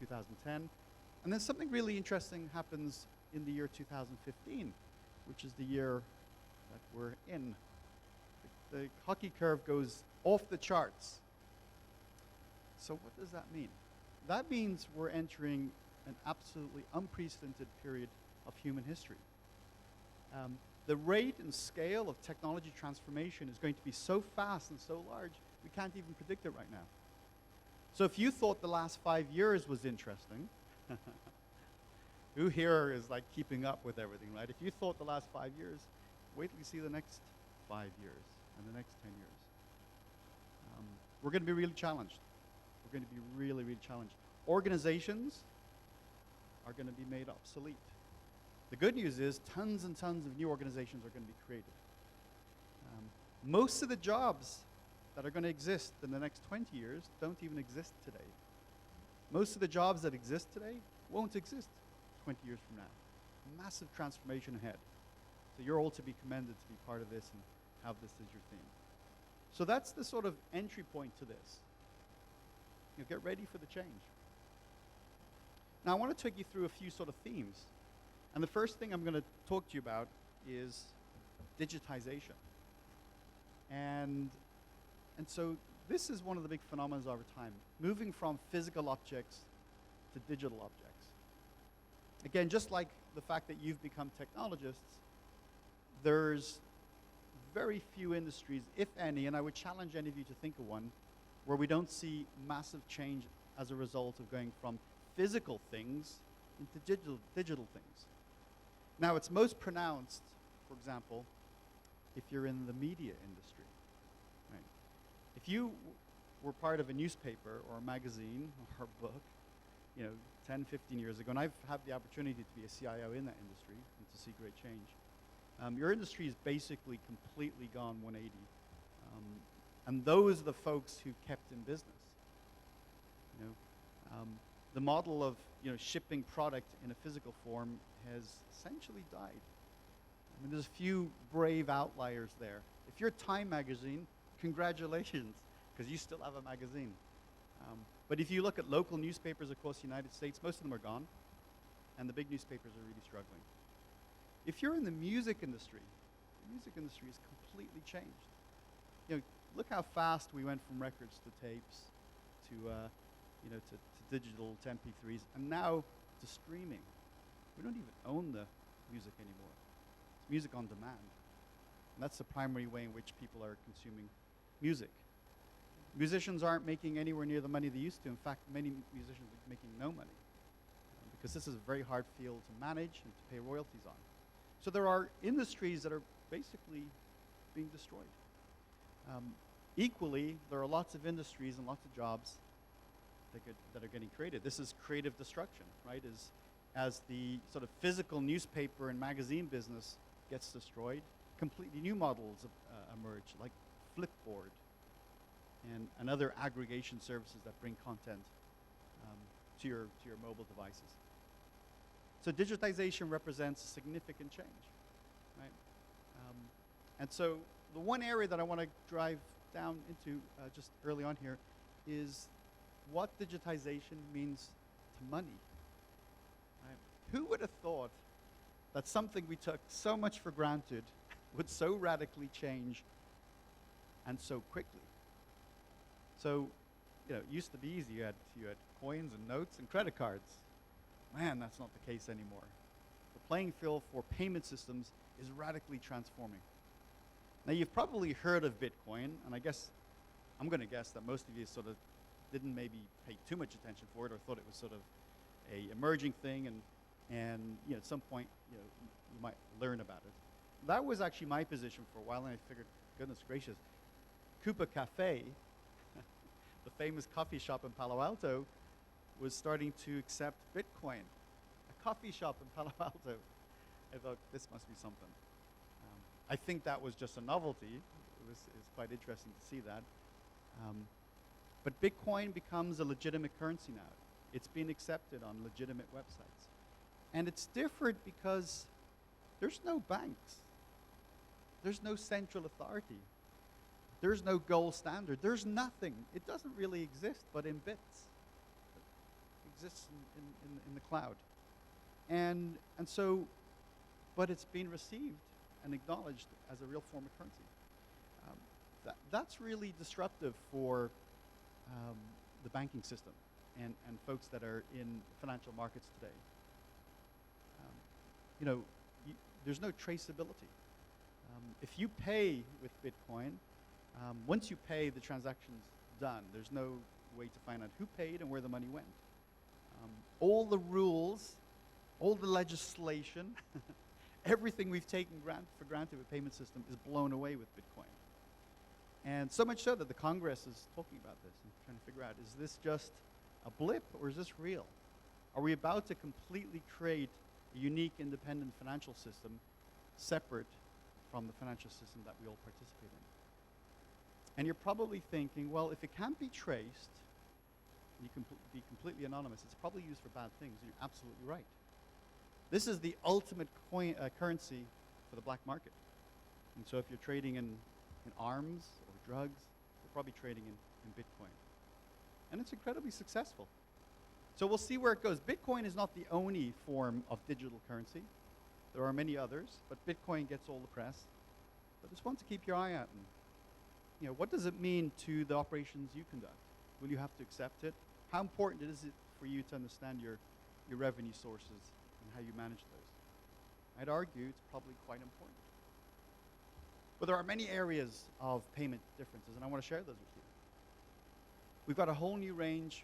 2010. And then something really interesting happens in the year 2015, which is the year that we're in. The hockey curve goes off the charts. So what does that mean? That means we're entering an absolutely unprecedented period of human history. The rate and scale of technology transformation is going to be so fast and so large, we can't even predict it right now. So if you thought the last 5 years was interesting, who here is like keeping up with everything, right? If you thought the last 5 years, wait till you see the next 5 years and the next 10 years. We're going to be really challenged. We're going to be really, really challenged. Organizations are going to be made obsolete. The good news is tons and tons of new organizations are going to be created. Most of the jobs that are going to exist in the next 20 years don't even exist today. Most of the jobs that exist today won't exist 20 years from now. Massive transformation ahead. So you're all to be commended to be part of this and have this as your theme. So that's the sort of entry point to this. You know, get ready for the change. Now I want to take you through a few sort of themes. And the first thing I'm going to talk to you about is digitization. And so this is one of the big phenomena over time, moving from physical objects to digital objects. Again, just like the fact that you've become technologists, there's very few industries, if any, and I would challenge any of you to think of one, where we don't see massive change as a result of going from physical things into digital things. Now, it's most pronounced, for example, if you're in the media industry. Right? If you were part of a newspaper or a magazine or a book, 10, 15 years ago, and I've had the opportunity to be a CIO in that industry and to see great change, your industry is basically completely gone 180. And those are the folks who kept in business. The model of shipping product in a physical form has essentially died. I mean, there's a few brave outliers there. If you're Time magazine, congratulations, because you still have a magazine. But if you look at local newspapers across the United States, most of them are gone, and the big newspapers are really struggling. If you're in the music industry, the music industry has completely changed. Look how fast we went from records to tapes to digital, to MP3s, and now to streaming. We don't even own the music anymore. It's music on demand. And that's the primary way in which people are consuming music. Musicians aren't making anywhere near the money they used to. In fact, many musicians are making no money because this is a very hard field to manage and to pay royalties on. So there are industries that are basically being destroyed. Equally, there are lots of industries and lots of jobs that are getting created. This is creative destruction, right? As the sort of physical newspaper and magazine business gets destroyed, completely new models emerge, like Flipboard and other aggregation services that bring content to your mobile devices. So digitization represents a significant change, right? And so the one area that I want to drive down into just early on here is what digitization means to money. Right? Who would have thought that something we took so much for granted would so radically change and so quickly? So, it used to be easy. You had coins and notes and credit cards. Man, that's not the case anymore. The playing field for payment systems is radically transforming. Now, you've probably heard of Bitcoin, and I'm going to guess that most of you sort of didn't maybe pay too much attention for it or thought it was sort of a emerging thing, and at some point, you might learn about it. That was actually my position for a while, and I figured, goodness gracious, Coupa Cafe, the famous coffee shop in Palo Alto, was starting to accept Bitcoin. A coffee shop in Palo Alto. I thought, this must be something. I think that was just a novelty. It was quite interesting to see that. But Bitcoin becomes a legitimate currency now. It's being accepted on legitimate websites. And it's different because there's no banks. There's no central authority. There's no gold standard. There's nothing. It doesn't really exist, but in bits. It exists in the cloud. And so, but it's been received and acknowledged as a real form of currency. That's really disruptive for the banking system and folks that are in financial markets today. There's no traceability. If you pay with Bitcoin, once you pay, the transaction's done. There's no way to find out who paid and where the money went. All the rules, all the legislation, everything we've taken for granted with payment system is blown away with Bitcoin. And so much so that the Congress is talking about this and trying to figure out, is this just a blip or is this real? Are we about to completely create a unique independent financial system separate from the financial system that we all participate in? And you're probably thinking, well, if it can't be traced, and you can be completely anonymous, it's probably used for bad things. And you're absolutely right. This is the ultimate currency for the black market. And so if you're trading in arms or drugs, you're probably trading in Bitcoin. And it's incredibly successful. So we'll see where it goes. Bitcoin is not the only form of digital currency. There are many others, but Bitcoin gets all the press. But it's one to keep your eye out. And, what does it mean to the operations you conduct? Will you have to accept it? How important is it for you to understand your revenue sources and how you manage those? I'd argue it's probably quite important. But there are many areas of payment differences, and I want to share those with you. We've got a whole new range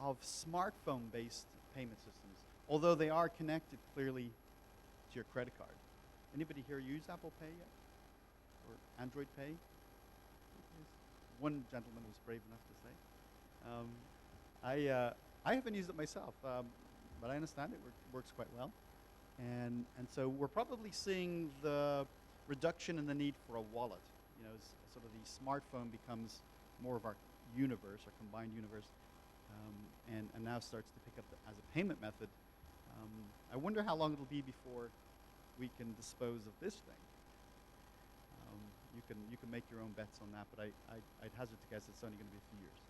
of smartphone-based payment systems, although they are connected clearly to your credit card. Anybody here use Apple Pay yet? Or Android Pay? One gentleman was brave enough to say. I haven't used it myself, but I understand it works quite well. And so we're probably seeing the reduction in the need for a wallet. As sort of the smartphone becomes more of our universe, our combined universe, and now starts to pick up as a payment method. I wonder how long it'll be before we can dispose of this thing. You can make your own bets on that, but I'd hazard to guess it's only going to be a few years.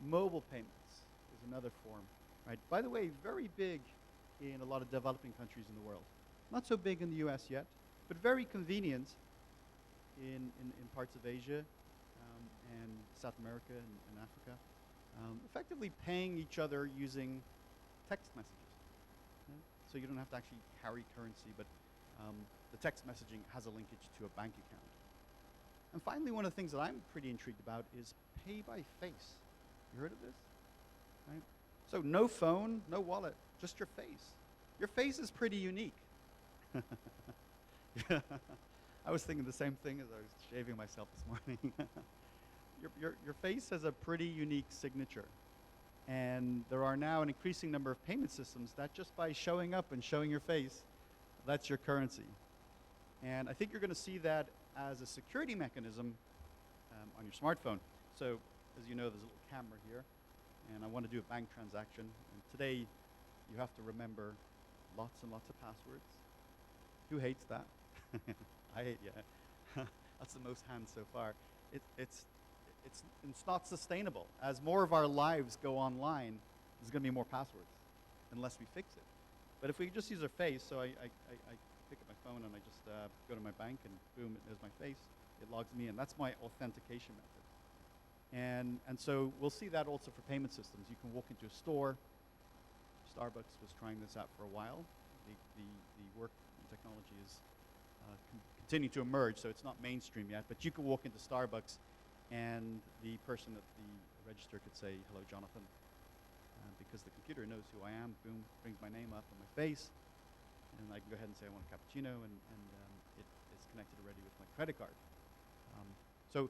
Mobile payments is another form, right? By the way, very big in a lot of developing countries in the world. Not so big in the US yet, but very convenient in parts of Asia and South America and Africa. Effectively paying each other using text messages. So you don't have to actually carry currency, but the text messaging has a linkage to a bank account. And finally, one of the things that I'm pretty intrigued about is pay by face. You heard of this? Right? So no phone, no wallet, just your face. Your face is pretty unique. I was thinking the same thing as I was shaving myself this morning. Your face has a pretty unique signature. And there are now an increasing number of payment systems that just by showing up and showing your face, that's your currency. And I think you're going to see that as a security mechanism on your smartphone. So as you know, there's a little camera here, and I want to do a bank transaction. And today, you have to remember lots and lots of passwords. Who hates that? I hate, yeah. That's the most hands so far. It's not sustainable. As more of our lives go online, there's going to be more passwords, unless we fix it. But if we just use our face, so I pick up my phone and I just go to my bank and boom, there's my face. It logs me in. That's my authentication method. And so we'll see that also for payment systems. You can walk into a store. Starbucks was trying this out for a while. The work and technology is continuing to emerge, so it's not mainstream yet. But you can walk into Starbucks and the person at the register could say, "Hello, Jonathan," because the computer knows who I am. Boom, brings my name up on my face. And I can go ahead and say I want a cappuccino, and it is connected already with my credit card. So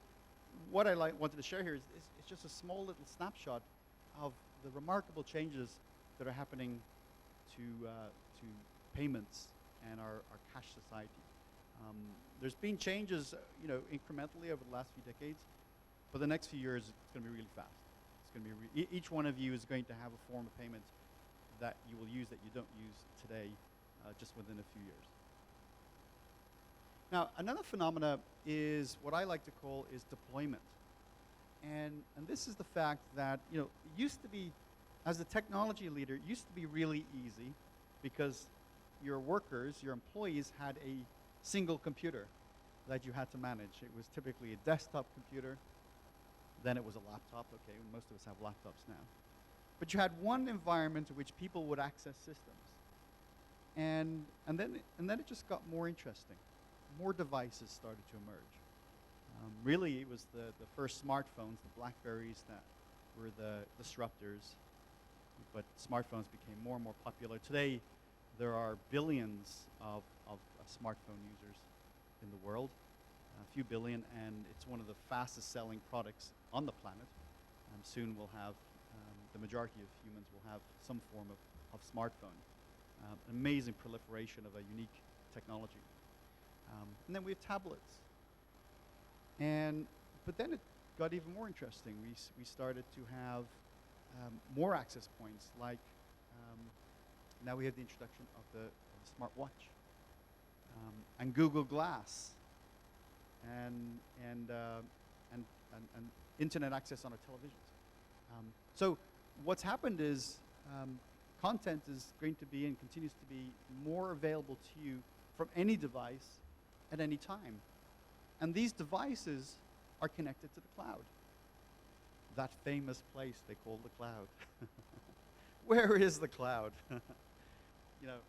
what I wanted to share here is it's just a small little snapshot of the remarkable changes that are happening to payments and our cash society. There's been changes, incrementally over the last few decades, but the next few years it's going to be really fast. It's going to be each one of you is going to have a form of payment that you will use that you don't use today, just within a few years. Now, another phenomena is what I like to call is deployment. And this is the fact that, you know, it used to be, as a technology leader, it used to be really easy because your workers, your employees had a single computer that you had to manage. It was typically a desktop computer, then it was a laptop. Okay, most of us have laptops now. But you had one environment in which people would access systems. And then it just got more interesting. More devices started to emerge. Really, it was the first smartphones, the BlackBerries, that were the disruptors. But smartphones became more and more popular. Today, there are billions of smartphone users in the world, a few billion, and it's one of the fastest selling products on the planet. Soon we'll have, the majority of humans will have some form of smartphone. Amazing proliferation of a unique technology. And then we have tablets. But then it got even more interesting. We started to have more access points, like now we have the introduction of the smartwatch, and Google Glass, and internet access on our televisions. So what's happened is content is going to be and continues to be more available to you from any device at any time. And these devices are connected to the cloud. That famous place they call the cloud. Where is the cloud? You know,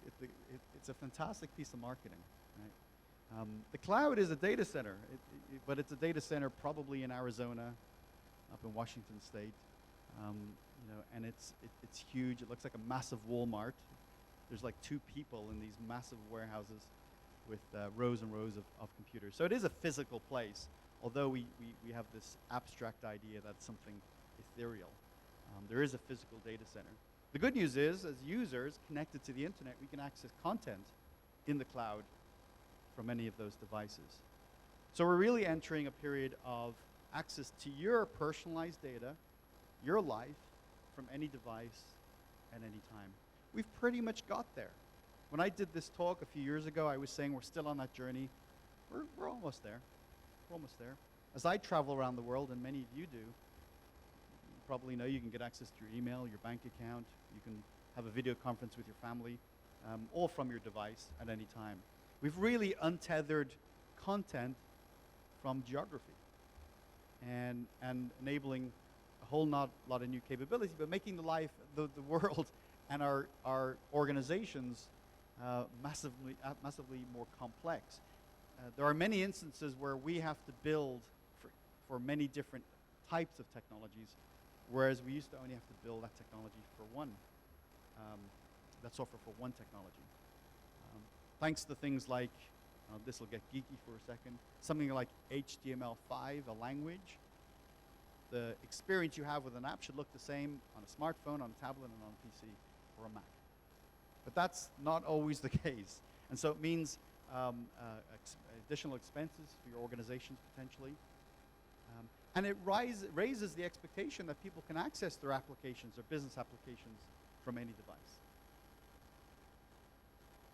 it's a fantastic piece of marketing, right? The cloud is a data center, but it's a data center probably in Arizona, up in Washington State, you know, and it's huge. It looks like a massive Walmart. There's like 2 people in these massive warehouses with rows and rows of computers. So it is a physical place, although we have this abstract idea that's something ethereal. There is a physical data center. The good news is, as users connected to the internet, we can access content in the cloud from any of those devices. So we're really entering a period of access to your personalized data, your life, from any device at any time. We've pretty much got there. When I did this talk a few years ago, I was saying we're still on that journey. We're almost there. We're almost there. As I travel around the world, and many of you do, you probably know you can get access to your email, your bank account. You can have a video conference with your family, all from your device at any time. We've really untethered content from geography and enabling a whole lot of new capabilities, but making the world and our organizations massively more complex. There are many instances where we have to build for many different types of technologies, whereas we used to only have to build that technology for one, that software for one technology. Thanks to things like, this will get geeky for a second, something like HTML5, a language, the experience you have with an app should look the same on a smartphone, on a tablet, and on a PC or a Mac. But that's not always the case. And so it means additional expenses for your organizations potentially. And it raises the expectation that people can access their applications, their business applications, from any device.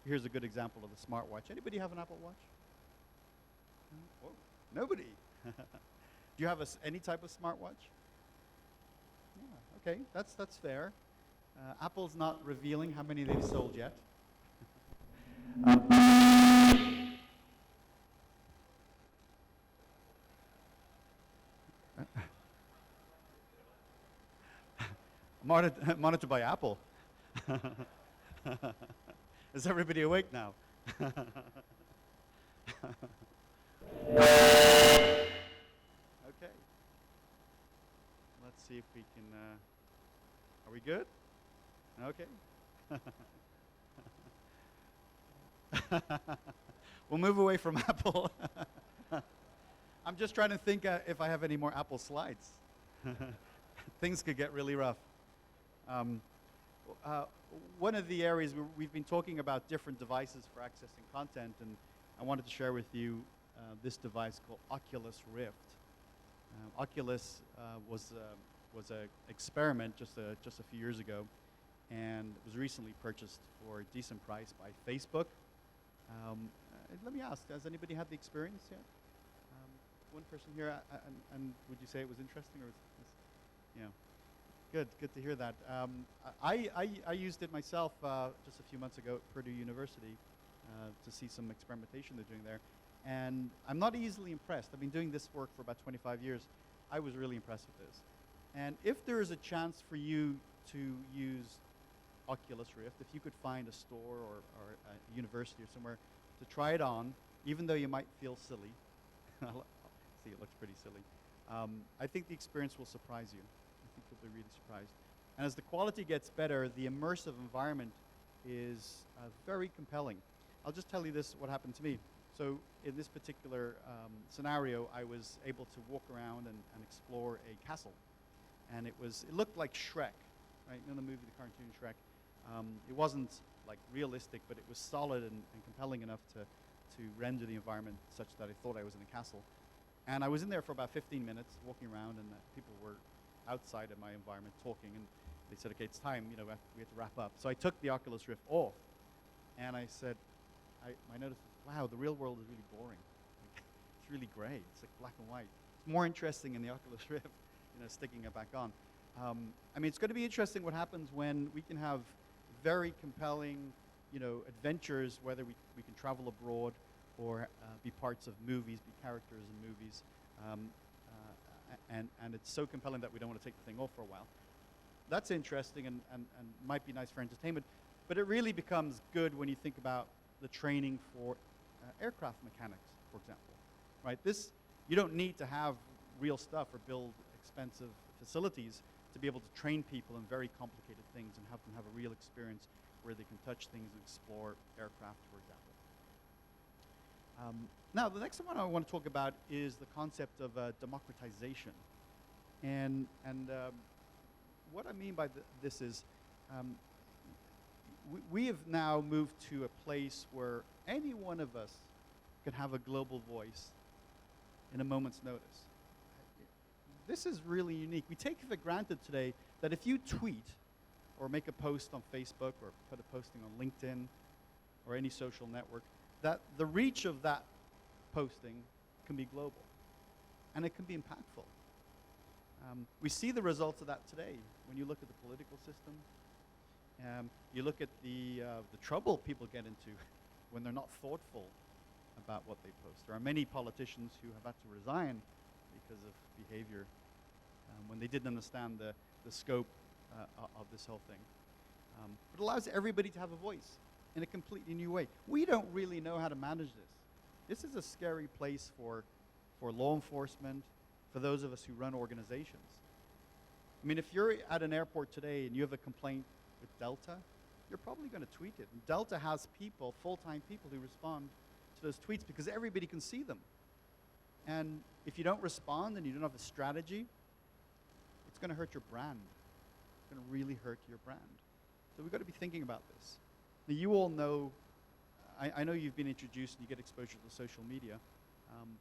Here's a good example of the smartwatch. Anybody have an Apple Watch? Whoa, nobody. Do you have any type of smartwatch? Yeah, okay, that's fair. Apple's not revealing how many they've sold yet. Monitored by Apple. Is everybody awake now? Okay. Let's see if we can, are we good? Okay. We'll move away from Apple. I'm just trying to think if I have any more Apple slides. Things could get really rough. One of the areas we've been talking about different devices for accessing content, and I wanted to share with you this device called Oculus Rift. Oculus was an experiment just a few years ago, and was recently purchased for a decent price by Facebook. Let me ask, has anybody had the experience yet? one person here, and would you say it was interesting, or yeah, good to hear that. I used it myself just a few months ago at Purdue University to see some experimentation they're doing there, and I'm not easily impressed. I've been doing this work for about 25 years. I was really impressed with this, and if there is a chance for you to use Oculus Rift, if you could find a store or a university or somewhere to try it on, even though you might feel silly. See, it looks pretty silly. I think the experience will surprise you. I think you'll be really surprised. And as the quality gets better, the immersive environment is very compelling. I'll just tell you this, what happened to me. So in this particular scenario, I was able to walk around and explore a castle. And it looked like Shrek, right? You know the movie, the cartoon Shrek? It wasn't like realistic, but it was solid and compelling enough to render the environment such that I thought I was in a castle. And I was in there for about 15 minutes walking around, and people were outside of my environment talking, and they said, okay, it's time, we have to wrap up. So I took the Oculus Rift off, and I said, I noticed, wow, the real world is really boring. It's really gray. It's like black and white. It's more interesting in the Oculus Rift, sticking it back on. I mean, it's going to be interesting what happens when we can have very compelling, adventures, whether we can travel abroad or be parts of movies, be characters in movies. And it's so compelling that we don't want to take the thing off for a while. That's interesting and might be nice for entertainment, but it really becomes good when you think about the training for aircraft mechanics, for example, right? You don't need to have real stuff or build expensive facilities to be able to train people in very complicated things and have them have a real experience where they can touch things and explore aircraft, for example. Now, the next one I want to talk about is the concept of democratization. And what I mean by this is we have now moved to a place where any one of us can have a global voice in a moment's notice. This is really unique. We take it for granted today that if you tweet or make a post on Facebook or put a posting on LinkedIn or any social network, that the reach of that posting can be global, and it can be impactful. We see the results of that today when you look at the political system. You look at the trouble people get into when they're not thoughtful about what they post. There are many politicians who have had to resign because of behavior when they didn't understand the scope of this whole thing. It allows everybody to have a voice in a completely new way. We don't really know how to manage this. This is a scary place for law enforcement, for those of us who run organizations. I mean, if you're at an airport today and you have a complaint with Delta, you're probably going to tweet it. And Delta has people, full-time people, who respond to those tweets because everybody can see them. And if you don't respond and you don't have a strategy, it's going to hurt your brand. It's going to really hurt your brand. So we've got to be thinking about this. Now, you all know, I know you've been introduced and you get exposure to social media,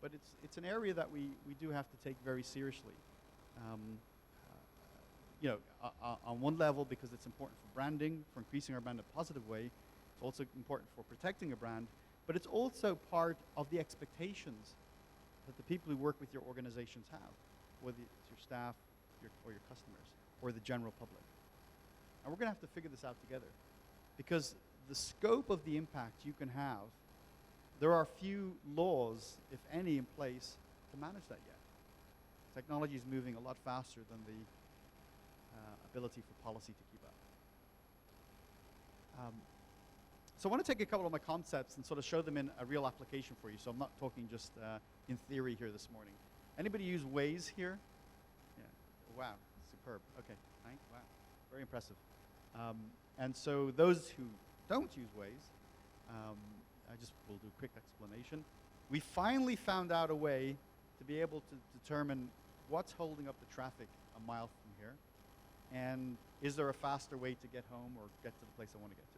but it's an area that we do have to take very seriously. On one level, because it's important for branding, for increasing our brand in a positive way. It's also important for protecting a brand, but it's also part of the expectations that the people who work with your organizations have, whether it's your staff or your customers or the general public. And we're going to have to figure this out together, because the scope of the impact you can have, there are few laws, if any, in place to manage that yet. Technology is moving a lot faster than the ability for policy to keep up. So I want to take a couple of my concepts and sort of show them in a real application for you. So I'm not talking just in theory here this morning. Anybody use Waze here? Yeah. Wow, superb. Okay, thanks. Wow, very impressive. And so those who don't use Waze, I just will do a quick explanation. We finally found out a way to be able to determine what's holding up the traffic a mile from here, and is there a faster way to get home or get to the place I want to get to.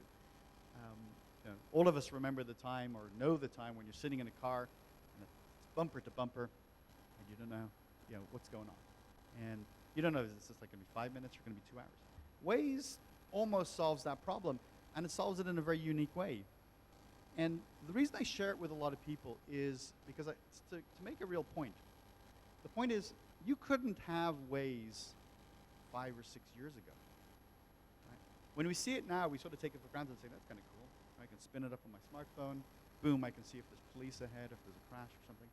All of us remember the time or know the time when you're sitting in a car and it's bumper to bumper and you don't know, what's going on. And you don't know if it's just like going to be 5 minutes or going to be 2 hours. Waze almost solves that problem, and it solves it in a very unique way. And the reason I share it with a lot of people is because to make a real point. The point is, you couldn't have Waze 5 or 6 years ago. Right? When we see it now, we sort of take it for granted and say, that's kind of cool. I can spin it up on my smartphone. Boom, I can see if there's police ahead, if there's a crash or something.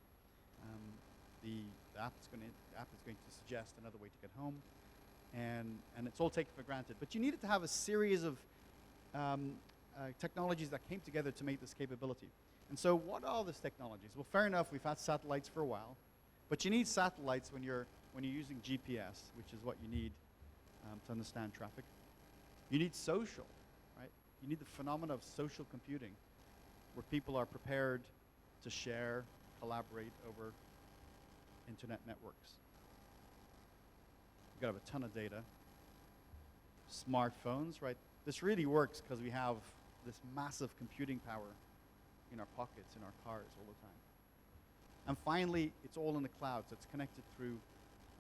The app is going to suggest another way to get home. And it's all taken for granted. But you needed to have a series of technologies that came together to make this capability. And so what are these technologies? Well, fair enough, we've had satellites for a while. But you need satellites when you're using GPS, which is what you need to understand traffic. You need social, right? You need the phenomena of social computing, where people are prepared to share, collaborate over internet networks. You've got to have a ton of data. Smartphones, right? This really works because we have this massive computing power in our pockets, in our cars all the time. And finally, it's all in the cloud, so it's connected through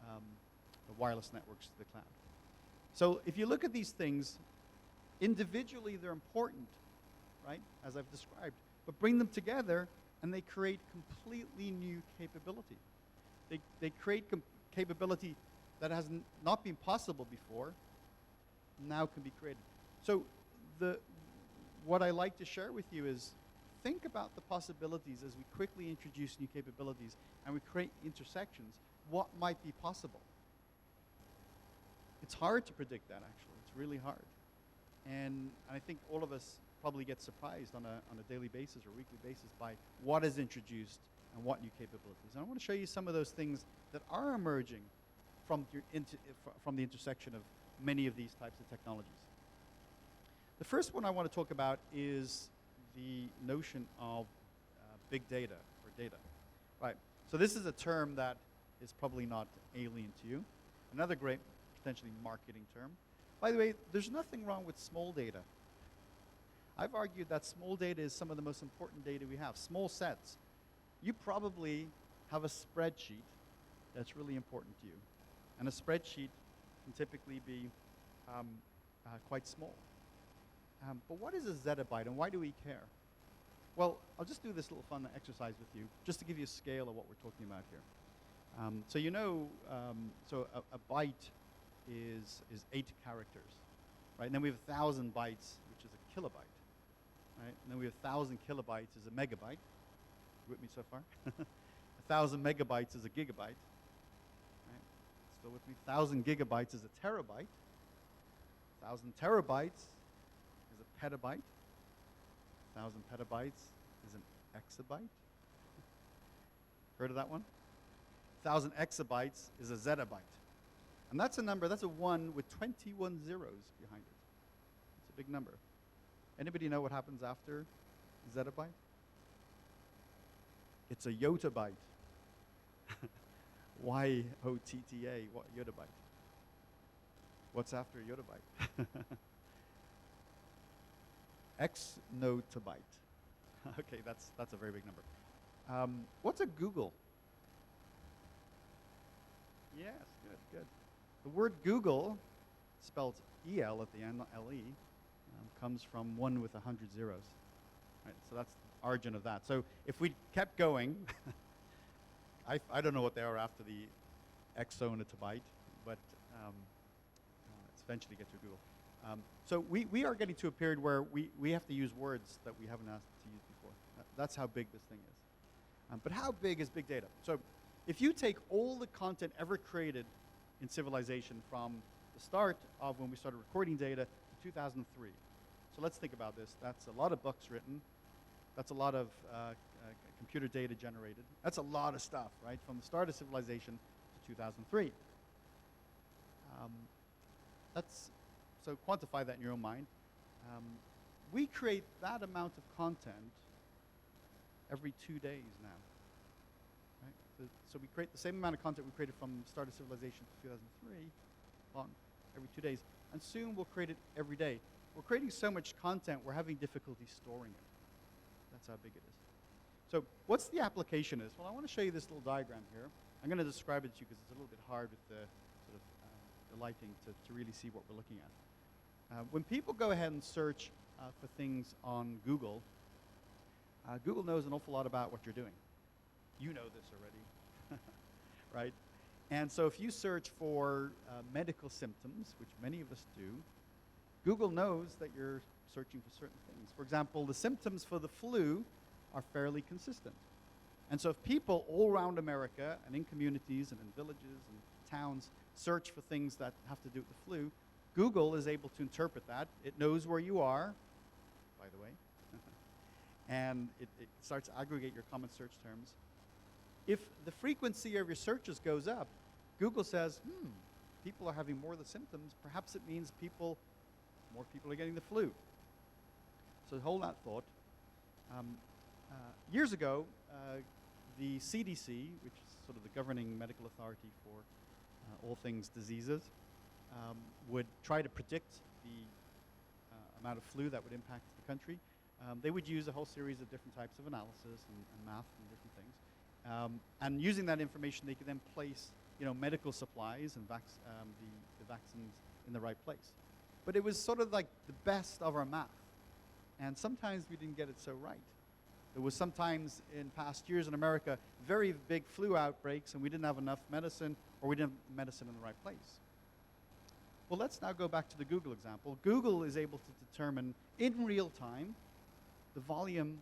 the wireless networks to the cloud. So if you look at these things, individually they're important, right, as I've described, but bring them together and they create completely new capability. They create capability that has not been possible before, now can be created. So what I like to share with you is, think about the possibilities as we quickly introduce new capabilities and we create intersections. What might be possible? It's hard to predict that, actually. It's really hard. And I think all of us probably get surprised on a daily basis or weekly basis by what is introduced and what new capabilities. And I want to show you some of those things that are emerging from the intersection of many of these types of technologies. The first one I want to talk about is the notion of big data or data. Right. So this is a term that is probably not alien to you. Another great, potentially marketing term. By the way, there's nothing wrong with small data. I've argued that small data is some of the most important data we have. Small sets. You probably have a spreadsheet that's really important to you. And a spreadsheet can typically be quite small. But what is a zettabyte and why do we care? Well, I'll just do this little fun exercise with you, just to give you a scale of what we're talking about here. So you know, a byte is 8 characters, right? And then we have 1,000 bytes, which is a kilobyte, right? And then we have 1,000 kilobytes is a megabyte. You with me so far? 1,000 megabytes is a gigabyte, right? Still with me? 1,000 gigabytes is a terabyte. 1,000 terabytes is a petabyte. 1,000 petabytes is an exabyte. Heard of that one? 1,000 exabytes is a zettabyte. And that's a number, that's a 1 with 21 zeros behind it. It's a big number. Anybody know what happens after zettabyte? It's a yottabyte. Y-O-T-T-A, yottabyte. What's after a yottabyte? Exnotabyte. Okay, that's a very big number. What's a Google? Yes, good. The word Google, spelled E-L at the end, not L-E, comes from 1 with 100 zeros. Right, so that's the origin of that. So if we kept going, I don't know what they are after the exonotabyte, but let's eventually get to Google. So we are getting to a period where we have to use words that we haven't asked to use before. That's how big this thing is. But how big is big data? So if you take all the content ever created in civilization from the start of when we started recording data to 2003. So let's think about this. That's a lot of books written. That's a lot of computer data generated. That's a lot of stuff, right? From the start of civilization to 2003. So quantify that in your own mind. We create that amount of content every 2 days now. Right? So we create the same amount of content we created from the start of civilization to 2003 every 2 days. And soon we'll create it every day. We're creating so much content, we're having difficulty storing it. That's how big it is. So what's the application is? Well, I want to show you this little diagram here. I'm going to describe it to you because it's a little bit hard with the sort of the lighting to really see what we're looking at. When people go ahead and search for things on Google, Google knows an awful lot about what you're doing. You know this already. right? And so if you search for medical symptoms, which many of us do, Google knows that you're searching for certain things. For example, the symptoms for the flu are fairly consistent. And so if people all around America and in communities and in villages and towns search for things that have to do with the flu, Google is able to interpret that. It knows where you are, by the way, and it starts to aggregate your common search terms. If the frequency of your searches goes up, Google says, people are having more of the symptoms. Perhaps it means more people are getting the flu. So hold that thought. Years ago, the CDC, which is sort of the governing medical authority for all things diseases, would try to predict the amount of flu that would impact the country. They would use a whole series of different types of analysis and math and different things. And using that information, they could then place medical supplies and the vaccines in the right place. But it was sort of like the best of our math. And sometimes we didn't get it so right. There was sometimes in past years in America very big flu outbreaks and we didn't have enough medicine, or we didn't have medicine in the right place. Well, let's now go back to the Google example. Google is able to determine in real time the volume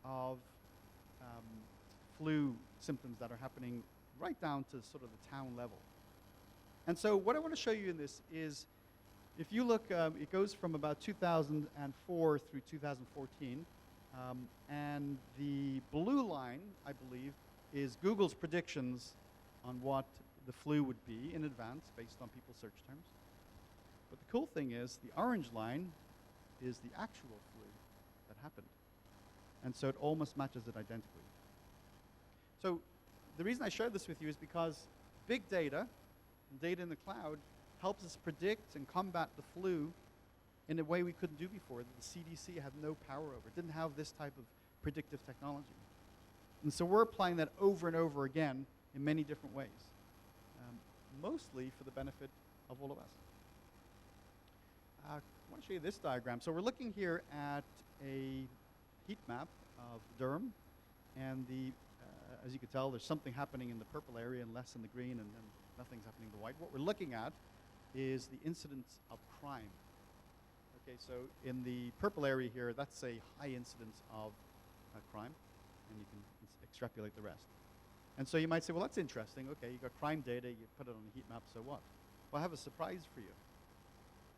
of flu symptoms that are happening right down to sort of the town level. And so what I want to show you in this is, if you look, it goes from about 2004 through 2014, and the blue line, I believe, is Google's predictions on what the flu would be in advance based on people's search terms. But the cool thing is the orange line is the actual flu that happened. And so it almost matches it identically. So the reason I share this with you is because big data, data in the cloud, helps us predict and combat the flu in a way we couldn't do before, that the CDC had no power over. It didn't have this type of predictive technology. And so we're applying that over and over again in many different ways, mostly for the benefit of all of us. I want to show you this diagram. So we're looking here at a heat map of Durham, and as you can tell, there's something happening in the purple area and less in the green, and then nothing's happening in the white. What we're looking at is the incidence of crime. Okay, so in the purple area here, that's a high incidence of crime, and you can extrapolate the rest. And so you might say, well, that's interesting. Okay, you got crime data, you put it on a heat map, so what? Well, I have a surprise for you.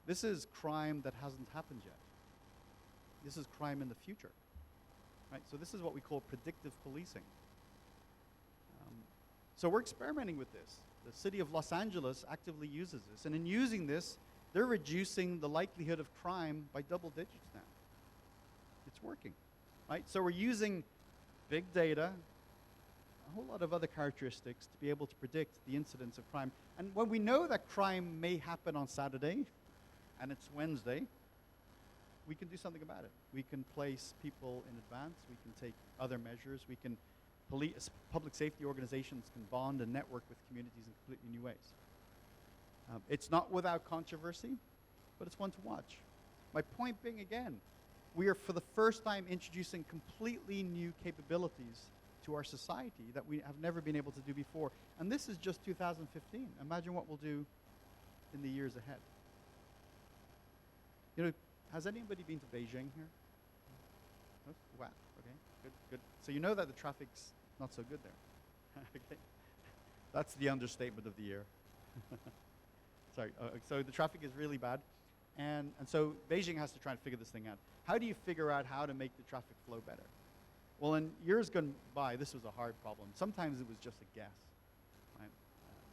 This is crime that hasn't happened yet. This is crime in the future. Right? So this is what we call predictive policing. So we're experimenting with this. The city of Los Angeles actively uses this. And in using this, they're reducing the likelihood of crime by double digits now. It's working. Right? So we're using big data, a whole lot of other characteristics to be able to predict the incidence of crime. And when we know that crime may happen on Saturday, and it's Wednesday, we can do something about it. We can place people in advance. We can take other measures. We can public safety organizations can bond and network with communities in completely new ways. It's not without controversy, but it's one to watch. My point being, again, we are for the first time introducing completely new capabilities to our society that we have never been able to do before. And this is just 2015. Imagine what we'll do in the years ahead. You know, has anybody been to Beijing here? Oh, wow, okay, good, good. So you know that the traffic's not so good there. Okay. That's the understatement of the year. Sorry, so the traffic is really bad. And so Beijing has to try and figure this thing out. How do you figure out how to make the traffic flow better? Well, in years gone by, this was a hard problem. Sometimes it was just a guess, right?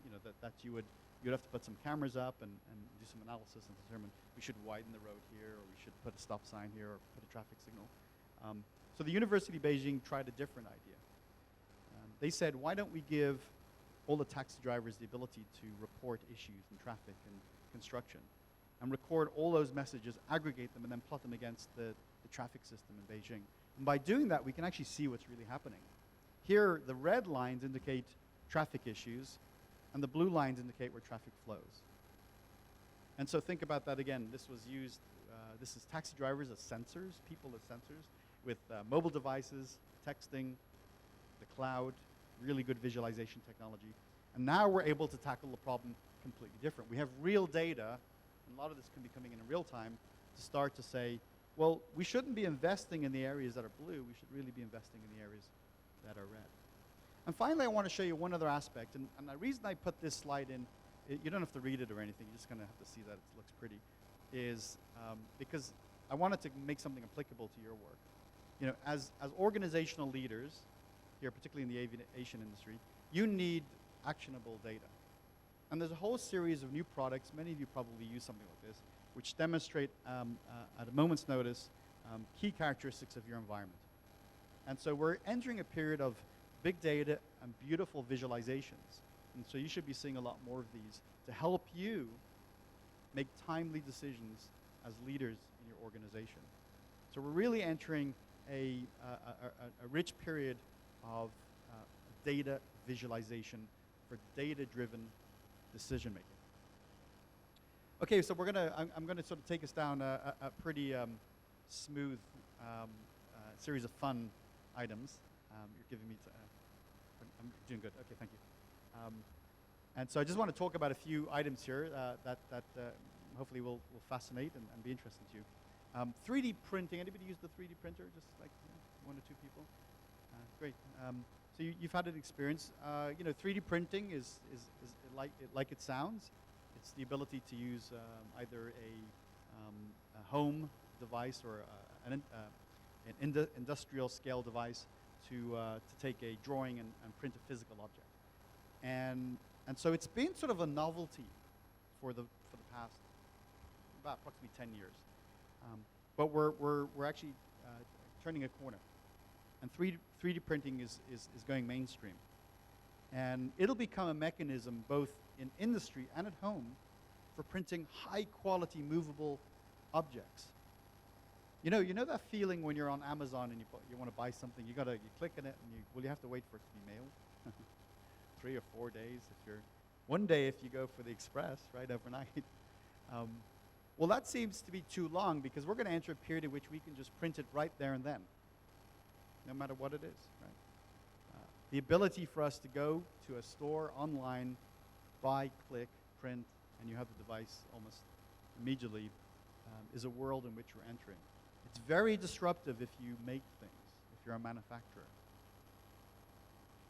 You know, that you'd have to put some cameras up and do some analysis and determine we should widen the road here, or we should put a stop sign here, or put a traffic signal. So the University of Beijing tried a different idea. They said, why don't we give all the taxi drivers the ability to report issues in traffic and construction, and record all those messages, aggregate them, and then plot them against the traffic system in Beijing. And by doing that, we can actually see what's really happening. Here, the red lines indicate traffic issues, and the blue lines indicate where traffic flows. And so think about that again. This was used, this is taxi drivers as sensors, people as sensors, with mobile devices, texting, the cloud, really good visualization technology. And now we're able to tackle the problem completely different. We have real data, and a lot of this can be coming in real time, to start to say, well, we shouldn't be investing in the areas that are blue, we should really be investing in the areas that are red. And finally, I want to show you one other aspect, and the reason I put this slide in, you don't have to read it or anything, you're just going to have to see that it looks pretty, is because I wanted to make something applicable to your work. You know, as organizational leaders, here particularly in the aviation industry, you need actionable data. And there's a whole series of new products, many of you probably use something like this, which demonstrate at a moment's notice key characteristics of your environment. And so we're entering a period of big data and beautiful visualizations. And so you should be seeing a lot more of these to help you make timely decisions as leaders in your organization. So we're really entering a rich period of data visualization for data-driven decision making. Okay, so I'm gonna sort of take us down a pretty smooth series of fun items. You're giving me, I'm doing good, okay, thank you. And so I just want to talk about a few items here that hopefully will fascinate and be interesting to you. 3D printing, anybody use the 3D printer? Just like one or two people? Great. So you've had an experience. You know, 3D printing is like it sounds. It's the ability to use either a home device or an industrial scale device to take a drawing and print a physical object. And so it's been sort of a novelty for the past about approximately 10 years. But we're actually turning a corner. And 3D printing is going mainstream. And it'll become a mechanism both in industry and at home for printing high quality movable objects. You know that feeling when you're on Amazon and you want to buy something, you click on it and you have to wait for it to be mailed? 3 or 4 days one day if you go for the express, right, overnight. Well, that seems to be too long because we're going to enter a period in which we can just print it right there and then, no matter what it is, right? The ability for us to go to a store online, buy, click, print, and you have the device almost immediately is a world in which we're entering. It's very disruptive if you make things, if you're a manufacturer.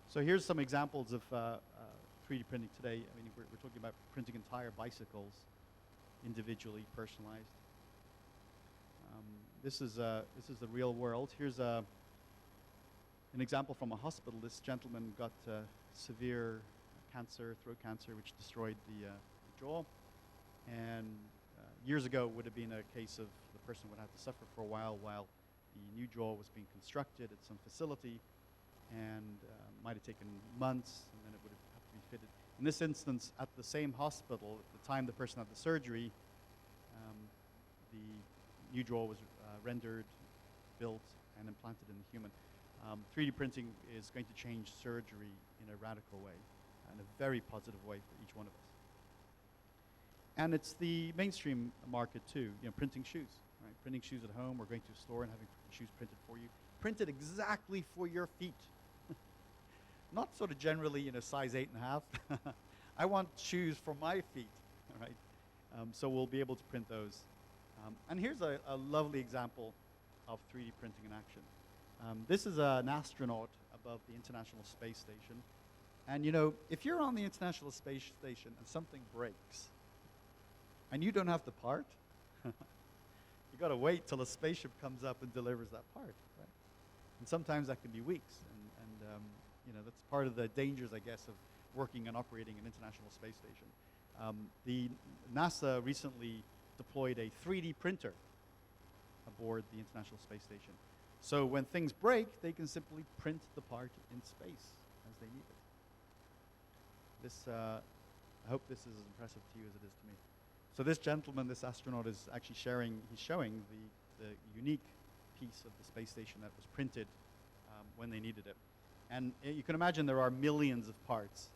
So here's some examples of 3D printing today. I mean, we're talking about printing entire bicycles, individually personalized. This is the real world. Here's an example from a hospital. This gentleman got severe cancer, throat cancer, which destroyed the jaw. And years ago, it would have been a case of the person would have to suffer for a while the new jaw was being constructed at some facility, and might have taken months, and then it would have to be fitted. In this instance, at the same hospital, at the time the person had the surgery, the new jaw was rendered, built, and implanted in the human. 3D printing is going to change surgery in a radical way, in a very positive way for each one of us. And it's the mainstream market too, printing shoes, right? Printing shoes at home or going to a store and having shoes printed for you. Printed exactly for your feet. Not sort of generally, size 8.5. I want shoes for my feet, all right? So we'll be able to print those. And here's a lovely example of 3D printing in action. This is an astronaut above the International Space Station. And if you're on the International Space Station and something breaks, and you don't have the part, you got to wait till a spaceship comes up and delivers that part, right? And sometimes that can be weeks, and that's part of the dangers, I guess, of working and operating an International Space Station. The NASA recently deployed a 3D printer aboard the International Space Station. So when things break, they can simply print the part in space as they need it. I hope this is as impressive to you as it is to me. So this gentleman, this astronaut, is actually he's showing the unique piece of the space station that was printed when they needed it. And you can imagine there are millions of parts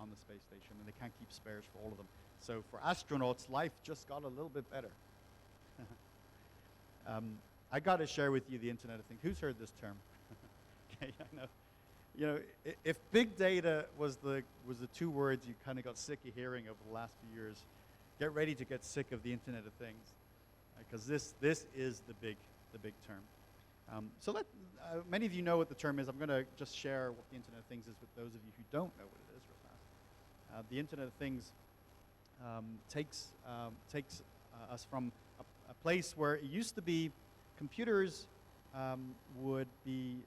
on the space station, and they can't keep spares for all of them. So for astronauts, life just got a little bit better. I got to share with you the Internet of Things. Who's heard this term? Okay, I know. You know, if big data was the two words you kind of got sick of hearing over the last few years, get ready to get sick of the Internet of Things, because this is the big term. So many of you know what the term is. I'm going to just share what the Internet of Things is with those of you who don't know what it is real fast. The Internet of Things takes us from a place where it used to be computers would be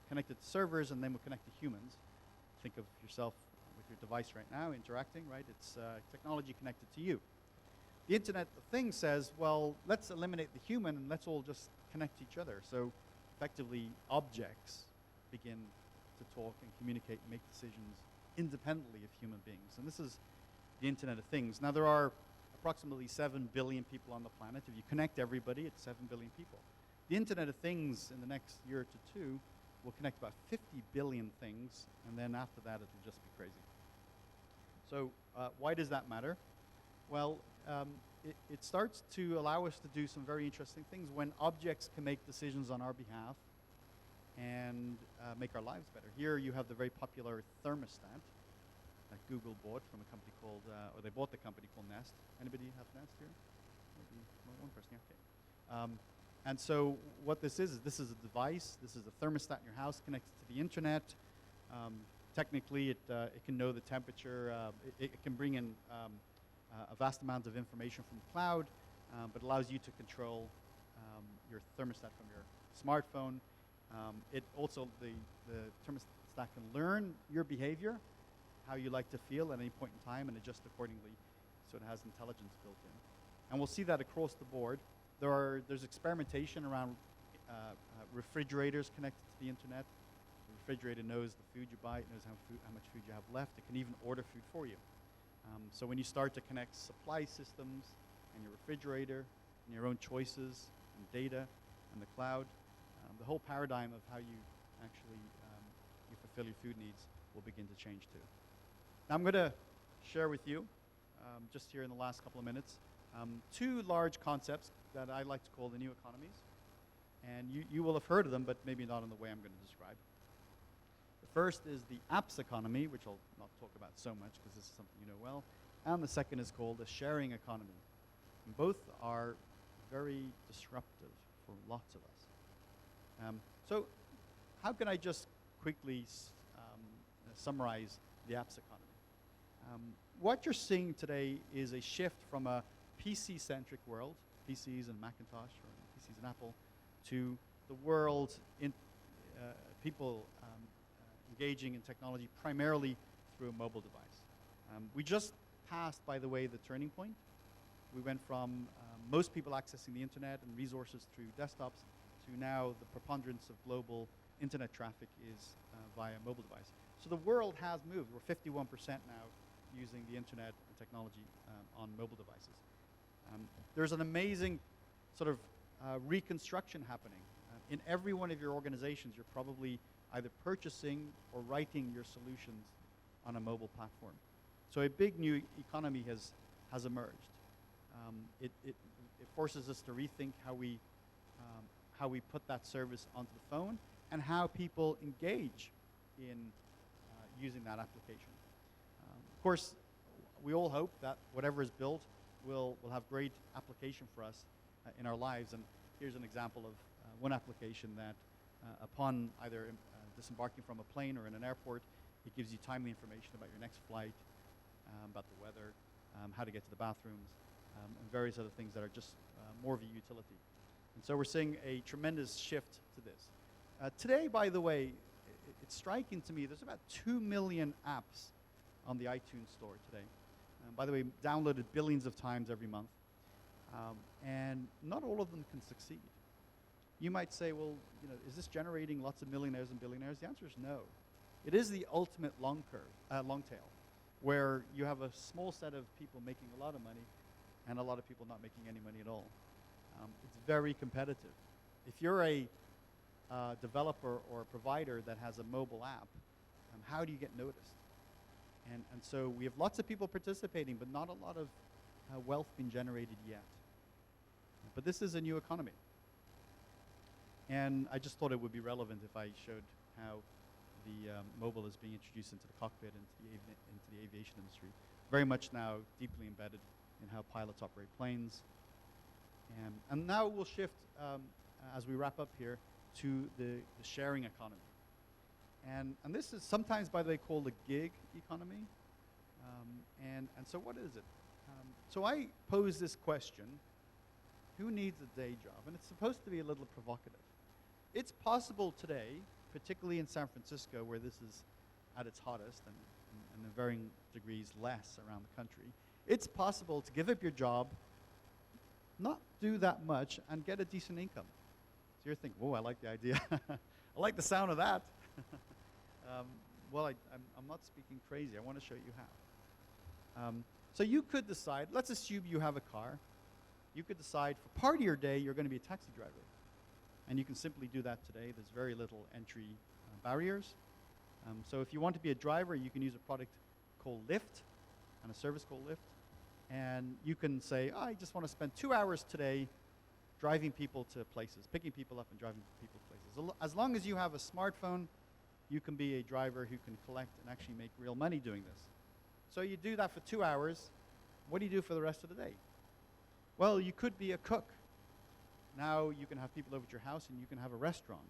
connected to servers and then would connect to humans. Think of yourself with your device right now interacting, right? It's technology connected to you. The Internet of Things says, well, let's eliminate the human and let's all just connect to each other. So effectively, objects begin to talk and communicate and make decisions independently of human beings. And this is the Internet of Things. Now, there are approximately 7 billion people on the planet. If you connect everybody, it's 7 billion people. The Internet of Things in the next year to two will connect about 50 billion things, and then after that, it'll just be crazy. So why does that matter? Well, it starts to allow us to do some very interesting things when objects can make decisions on our behalf and make our lives better. Here you have the very popular thermostat that Google bought from a company called, or they bought the company called Nest. Anybody have Nest here? Maybe one person, yeah, okay. And so what this is a device. This is a thermostat in your house connected to the internet. Technically, it can know the temperature. It can bring in a vast amount of information from the cloud, but allows you to control your thermostat from your smartphone. It also, the thermostat can learn your behavior, how you like to feel at any point in time, and adjust accordingly, so it has intelligence built in. And we'll see that across the board. There's experimentation around refrigerators connected to the internet. The refrigerator knows the food you buy, it knows how much food you have left. It can even order food for you. So when you start to connect supply systems and your refrigerator and your own choices and data and the cloud, the whole paradigm of how you actually you fulfill your food needs will begin to change too. Now I'm going to share with you, just here in the last couple of minutes, two large concepts that I like to call the new economies. And you will have heard of them, but maybe not in the way I'm going to describe. The first is the apps economy, which I'll not talk about so much because this is something you know well. And the second is called the sharing economy. And both are very disruptive for lots of us. So how can I just quickly summarize the apps economy? What you're seeing today is a shift from a PC-centric world, PCs and Macintosh, or PCs and Apple, to the world in people engaging in technology primarily through a mobile device. We just passed, by the way, the turning point. We went from most people accessing the internet and resources through desktops to now the preponderance of global internet traffic is via mobile device. So the world has moved. We're 51% now using the internet and technology on mobile devices. There's an amazing sort of reconstruction happening. In every one of your organizations, you're probably either purchasing or writing your solutions on a mobile platform. So a big new economy has emerged. It forces us to rethink how we put that service onto the phone and how people engage in using that application. Of course, we all hope that whatever is built will have great application for us in our lives. And here's an example of one application that upon either disembarking from a plane or in an airport, it gives you timely information about your next flight, about the weather, how to get to the bathrooms, and various other things that are just more of a utility. And so we're seeing a tremendous shift to this. Today, by the way, it's striking to me, there's about 2 million apps on the iTunes store today. By the way, downloaded billions of times every month. And not all of them can succeed. You might say, well, you know, is this generating lots of millionaires and billionaires? The answer is no. It is the ultimate long tail, where you have a small set of people making a lot of money and a lot of people not making any money at all. It's very competitive. If you're a developer or a provider that has a mobile app, how do you get noticed? And so we have lots of people participating, but not a lot of wealth being generated yet. But this is a new economy. And I just thought it would be relevant if I showed how mobile is being introduced into the cockpit, into the aviation industry. Very much now deeply embedded in how pilots operate planes. And now we'll shift, as we wrap up here, to the sharing economy. And this is sometimes, by the way, called a gig economy. And so what is it? So I pose this question: who needs a day job? And it's supposed to be a little provocative. It's possible today, particularly in San Francisco, where this is at its hottest, and in varying degrees less around the country, it's possible to give up your job, not do that much, and get a decent income. So you're thinking, whoa, I like the idea. I like the sound of that. Well, I'm not speaking crazy. I want to show you how. So you could decide, let's assume you have a car. You could decide for part of your day you're going to be a taxi driver. And you can simply do that today. There's very little entry barriers. So if you want to be a driver, you can use a product called Lyft and a service called Lyft. And you can say, I just want to spend 2 hours today driving people to places, picking people up and driving people to places. As long as you have a smartphone, you can be a driver who can collect and actually make real money doing this. So you do that for 2 hours. What do you do for the rest of the day? Well, you could be a cook. Now you can have people over at your house and you can have a restaurant.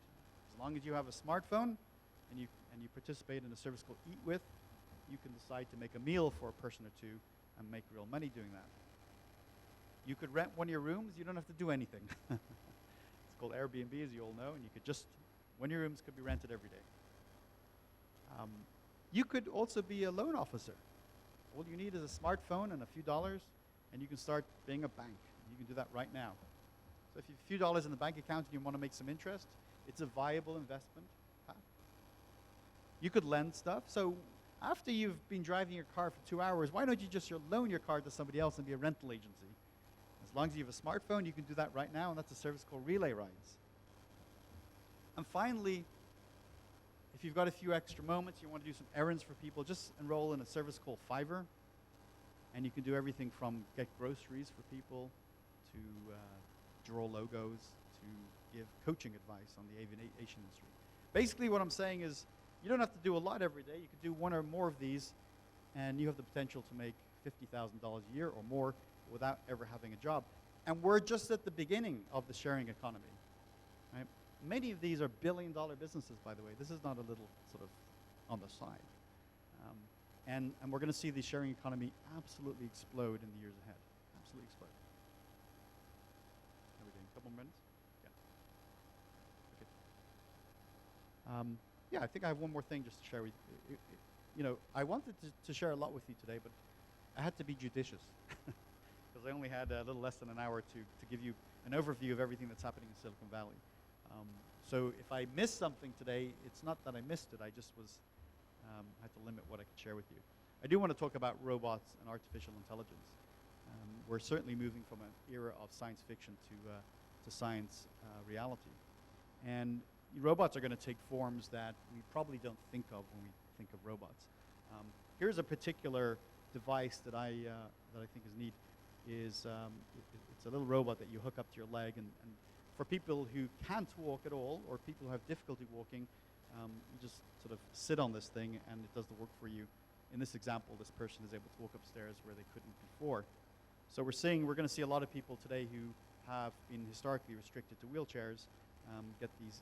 As long as you have a smartphone and you participate in a service called Eat With, you can decide to make a meal for a person or two and make real money doing that. You could rent one of your rooms. You don't have to do anything. It's called Airbnb, as you all know, and you could just, one of your rooms could be rented every day. You could also be a loan officer. All you need is a smartphone and a few dollars, and you can start being a bank. You can do that right now. So if you have a few dollars in the bank account and you want to make some interest, it's a viable investment. You could lend stuff. So after you've been driving your car for 2 hours, why don't you just loan your car to somebody else and be a rental agency? As long as you have a smartphone, you can do that right now, and that's a service called Relay Rides. And finally, if you've got a few extra moments, you want to do some errands for people, just enroll in a service called Fiverr. And you can do everything from get groceries for people to draw logos, to give coaching advice on the aviation industry. Basically what I'm saying is you don't have to do a lot every day. You could do one or more of these, and you have the potential to make $50,000 a year or more without ever having a job. And we're just at the beginning of the sharing economy. Right? Many of these are billion-dollar businesses, by the way. This is not a little sort of on the side. And we're going to see the sharing economy absolutely explode in the years ahead. Absolutely explode. Are we doing a couple more minutes? Yeah. Okay. Yeah, I think I have one more thing just to share with you. You know, I wanted to share a lot with you today, but I had to be judicious because I only had a little less than an hour to give you an overview of everything that's happening in Silicon Valley. So if I missed something today, it's not that I missed it. I just was had to limit what I could share with you. I do want to talk about robots and artificial intelligence. We're certainly moving from an era of science fiction to science reality. And robots are going to take forms that we probably don't think of when we think of robots. Here's a particular device that I think is neat. It's a little robot that you hook up to your leg, and for people who can't walk at all or people who have difficulty walking, you just sort of sit on this thing and it does the work for you. In this example, this person is able to walk upstairs where they couldn't before. So we're going to see a lot of people today who have been historically restricted to wheelchairs get these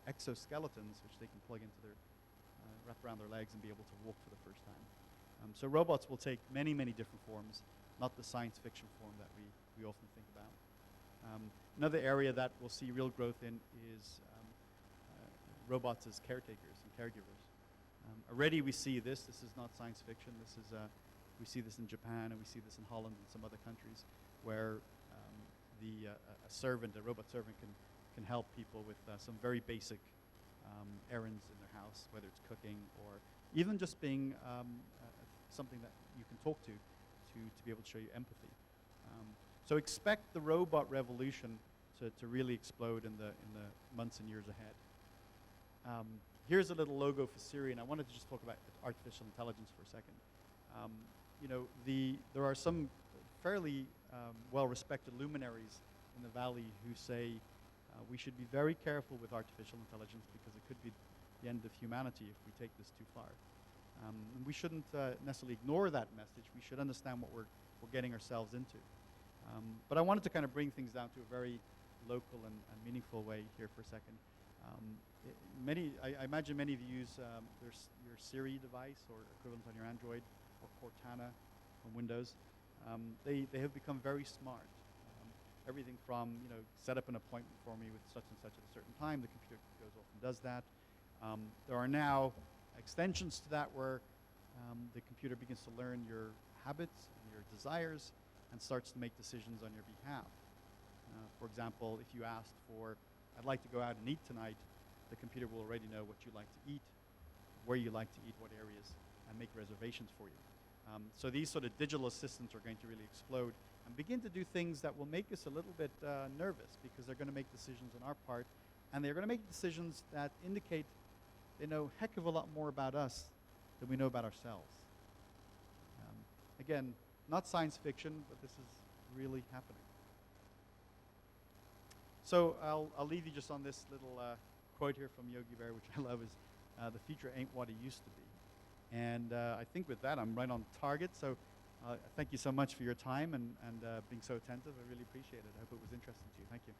exoskeletons which they can plug into their, wrap around their legs and be able to walk for the first time. So robots will take many, many different forms, not the science fiction form that we often think about. Another area that we'll see real growth in is robots as caretakers and caregivers. Already we see this. This is not science fiction. This is we see this in Japan, and we see this in Holland and some other countries where a robot servant can help people with some very basic errands in their house, whether it's cooking or even just being something that you can talk to be able to show you empathy. So expect the robot revolution to really explode in the months and years ahead. Here's a little logo for Siri, and I wanted to just talk about artificial intelligence for a second. You know, there are some fairly well-respected luminaries in the valley who say we should be very careful with artificial intelligence because it could be the end of humanity if we take this too far. We shouldn't necessarily ignore that message. We should understand what we're getting ourselves into. But I wanted to kind of bring things down to a very local and meaningful way here for a second. I imagine many of you use your Siri device or equivalent on your Android, or Cortana on Windows. They have become very smart. Everything from, set up an appointment for me with such and such at a certain time, the computer goes off and does that. There are now extensions to that where the computer begins to learn your habits and your desires and starts to make decisions on your behalf. For example, if you asked for, I'd like to go out and eat tonight, the computer will already know what you like to eat, where you like to eat, what areas, and make reservations for you. So these sort of digital assistants are going to really explode and begin to do things that will make us a little bit nervous, because they're going to make decisions on our part, and they're going to make decisions that indicate they know a heck of a lot more about us than we know about ourselves. Again, not science fiction, but this is really happening. So I'll leave you just on this little quote here from Yogi Berra, which I love, is the future ain't what it used to be. And I think with that, I'm right on target. So thank you so much for your time and being so attentive. I really appreciate it. I hope it was interesting to you. Thank you.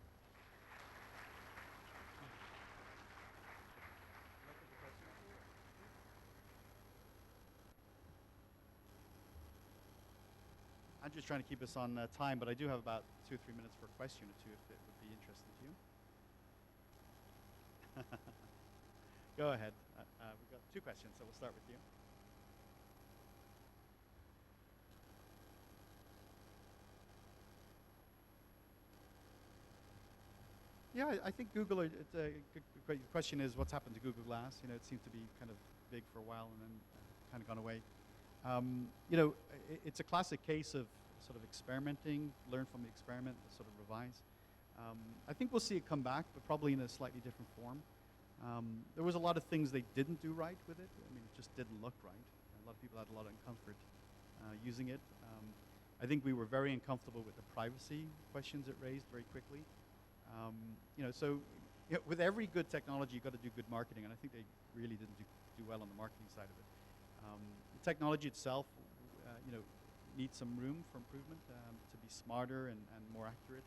I'm just trying to keep us on time, but I do have about 2 or 3 minutes for a question or two if it would be interesting to you. Go ahead. We've got 2 questions, so we'll start with you. Yeah, I think Google, it's a good question is what's happened to Google Glass. It seemed to be kind of big for a while and then kind of gone away. It's a classic case of sort of experimenting, learn from the experiment, sort of revise. I think we'll see it come back, but probably in a slightly different form. There was a lot of things they didn't do right with it. I mean, it just didn't look right. A lot of people had a lot of discomfort using it. I think we were very uncomfortable with the privacy questions it raised very quickly. With every good technology, you've got to do good marketing, and I think they really didn't do well on the marketing side of it. The technology itself, needs some room for improvement to be smarter and more accurate.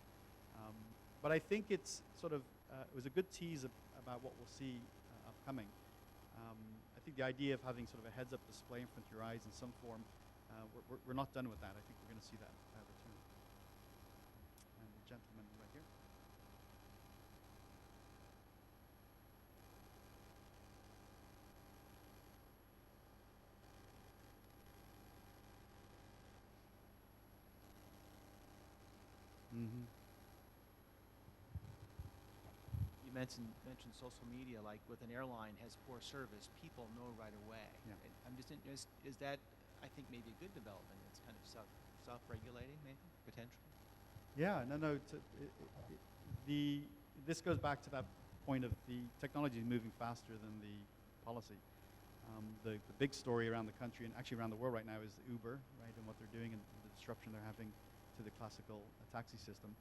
But I think it's sort of, it was a good tease about what we'll see upcoming. I think the idea of having sort of a heads-up display in front of your eyes in some form, we're not done with that. I think we're going to see that return. And the gentleman right here. Mm-hmm. You mentioned social media, like with an airline has poor service, people know right away. Yeah. And I'm just interested, is that, I think, maybe a good development? It's kind of self-regulating, maybe, potentially? Yeah, no. This goes back to that point of the technology is moving faster than the policy. The big story around the country and actually around the world right now is Uber, right, and what they're doing and the disruption they're having to the classical taxi system.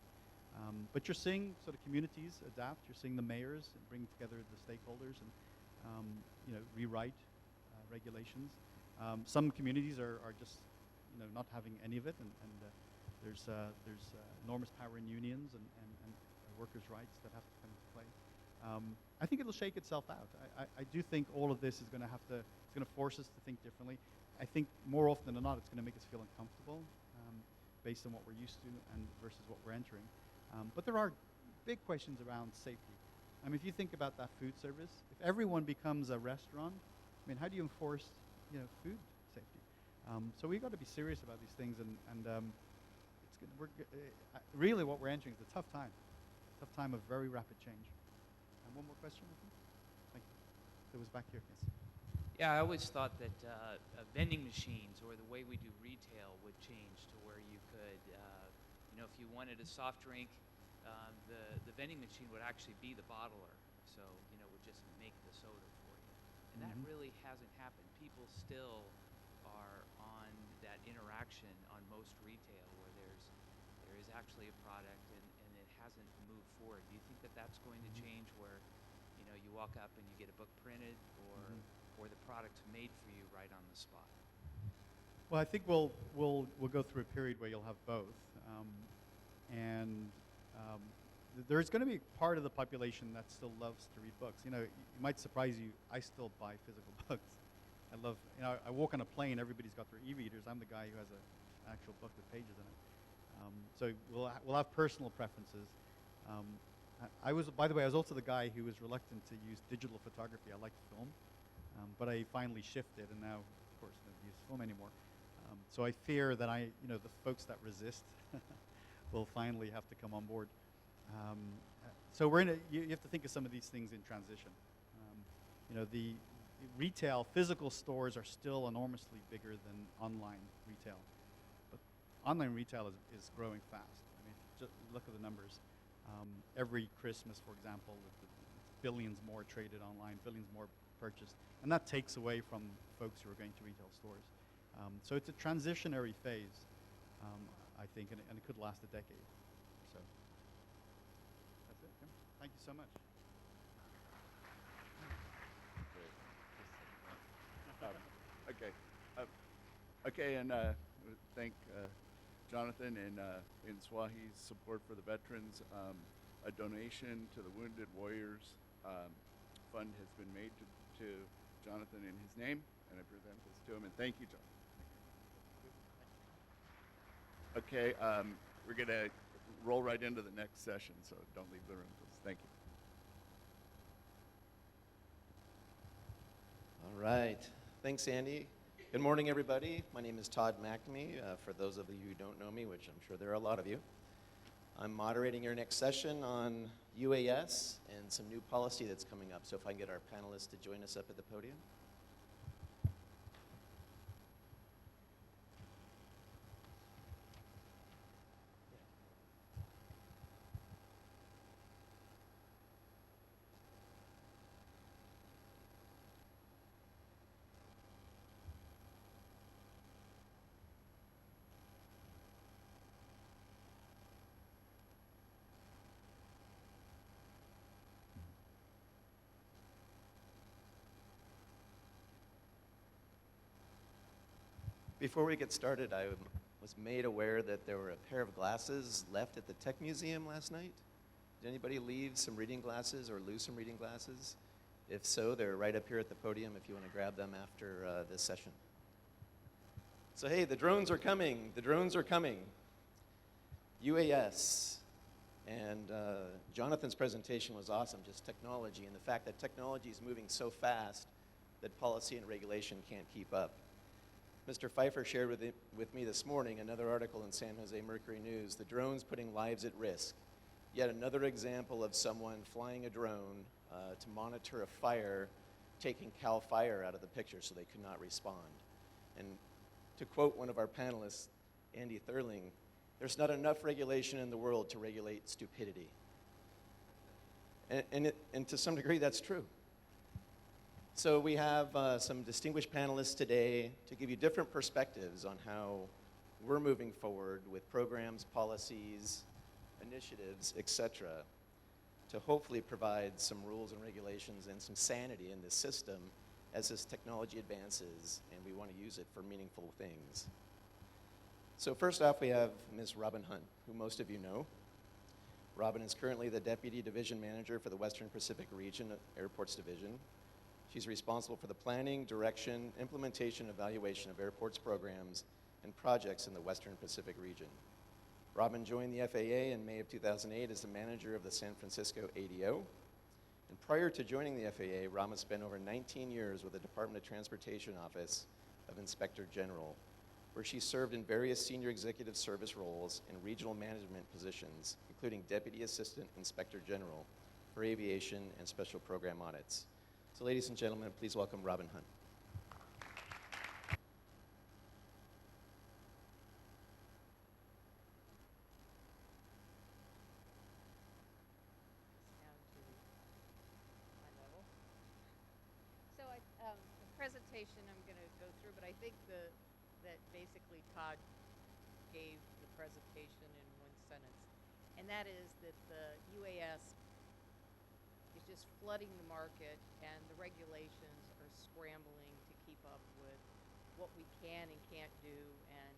But you're seeing sort of communities adapt. You're seeing the mayors bring together the stakeholders and rewrite regulations. Some communities are just not having any of it, and there's enormous power in unions and workers' rights that have to come into play. I think it'll shake itself out. I do think all of this is going to it's going to force us to think differently. I think more often than not, it's going to make us feel uncomfortable based on what we're used to and versus what we're entering. But there are big questions around safety. I mean, if you think about that food service, if everyone becomes a restaurant, I mean, how do you enforce, food safety? So we've got to be serious about these things, and really what we're entering is a tough time of very rapid change. And one more question, I think. Thank you. It was back here, yes. Yeah, I always thought that vending machines or the way we do retail would change to where you could, if you wanted a soft drink, the vending machine would actually be the bottler, so would just make the soda for you. And that really hasn't happened. People still are on that interaction on most retail where there is actually a product and it hasn't moved forward. Do you think that that's going to change where You know, you walk up and you get a book printed, or the product's made for you right on the spot. Well, I think we'll go through a period where you'll have both, and there's going to be part of the population that still loves to read books. You know, it might surprise you. I still buy physical books. I love. You know, I walk on a plane. Everybody's got their e-readers. I'm the guy who has an actual book with pages in it. So we'll have personal preferences. I was, by the way, I was also the guy who was reluctant to use digital photography. I like film, but I finally shifted, and now, of course, I don't use film anymore. So I fear that the folks that resist will finally have to come on board. So we're in you have to think of some of these things in transition. The retail, physical stores are still enormously bigger than online retail. But online retail is growing fast. I mean, just look at the numbers. Every Christmas, for example, billions more traded online, billions more purchased. And that takes away from folks who are going to retail stores. So it's a transitionary phase, I think, and it could last a decade. So that's it. Tim. Thank you so much. Okay, and thank Jonathan and in SWAAAE's support for the veterans. A donation to the Wounded Warriors Fund has been made to Jonathan in his name, and I present this to him. And thank you, Jonathan. Okay, we're going to roll right into the next session, so don't leave the room, please. Thank you. All right. Thanks, Andy. Good morning, everybody. My name is Todd McNamee. For those of you who don't know me, which I'm sure there are a lot of you, I'm moderating your next session on UAS and some new policy that's coming up. So if I can get our panelists to join us up at the podium. Before we get started, I was made aware that there were a pair of glasses left at the Tech Museum last night. Did anybody leave some reading glasses or lose some reading glasses? If so, they're right up here at the podium if you want to grab them after this session. So hey, the drones are coming. The drones are coming. UAS. And Jonathan's presentation was awesome, just technology, and the fact that technology is moving so fast that policy and regulation can't keep up. Mr. Pfeiffer shared with me this morning another article in San Jose Mercury News, the drones putting lives at risk. Yet another example of someone flying a drone to monitor a fire, taking CAL FIRE out of the picture so they could not respond. And to quote one of our panelists, Andy Thurling, there's not enough regulation in the world to regulate stupidity. And to some degree, that's true. So we have some distinguished panelists today to give you different perspectives on how we're moving forward with programs, policies, initiatives, etc., to hopefully provide some rules and regulations and some sanity in this system as this technology advances and we want to use it for meaningful things. So first off, we have Ms. Robin Hunt, who most of you know. Robin is currently the Deputy Division Manager for the Western Pacific Region Airports Division. She's responsible for the planning, direction, implementation, evaluation of airports programs and projects in the Western Pacific region. Robin joined the FAA in May of 2008 as the manager of the San Francisco ADO. And prior to joining the FAA, Robin spent over 19 years with the Department of Transportation Office of Inspector General, where she served in various senior executive service roles and regional management positions, including Deputy Assistant Inspector General for Aviation and Special Program Audits. So ladies and gentlemen, please welcome Robin Hunt. Down to my level. So the presentation I'm going to go through, but I think that basically Todd gave the presentation in one sentence, and that is that the UAS is just flooding the market, and the regulations are scrambling to keep up with what we can and can't do, and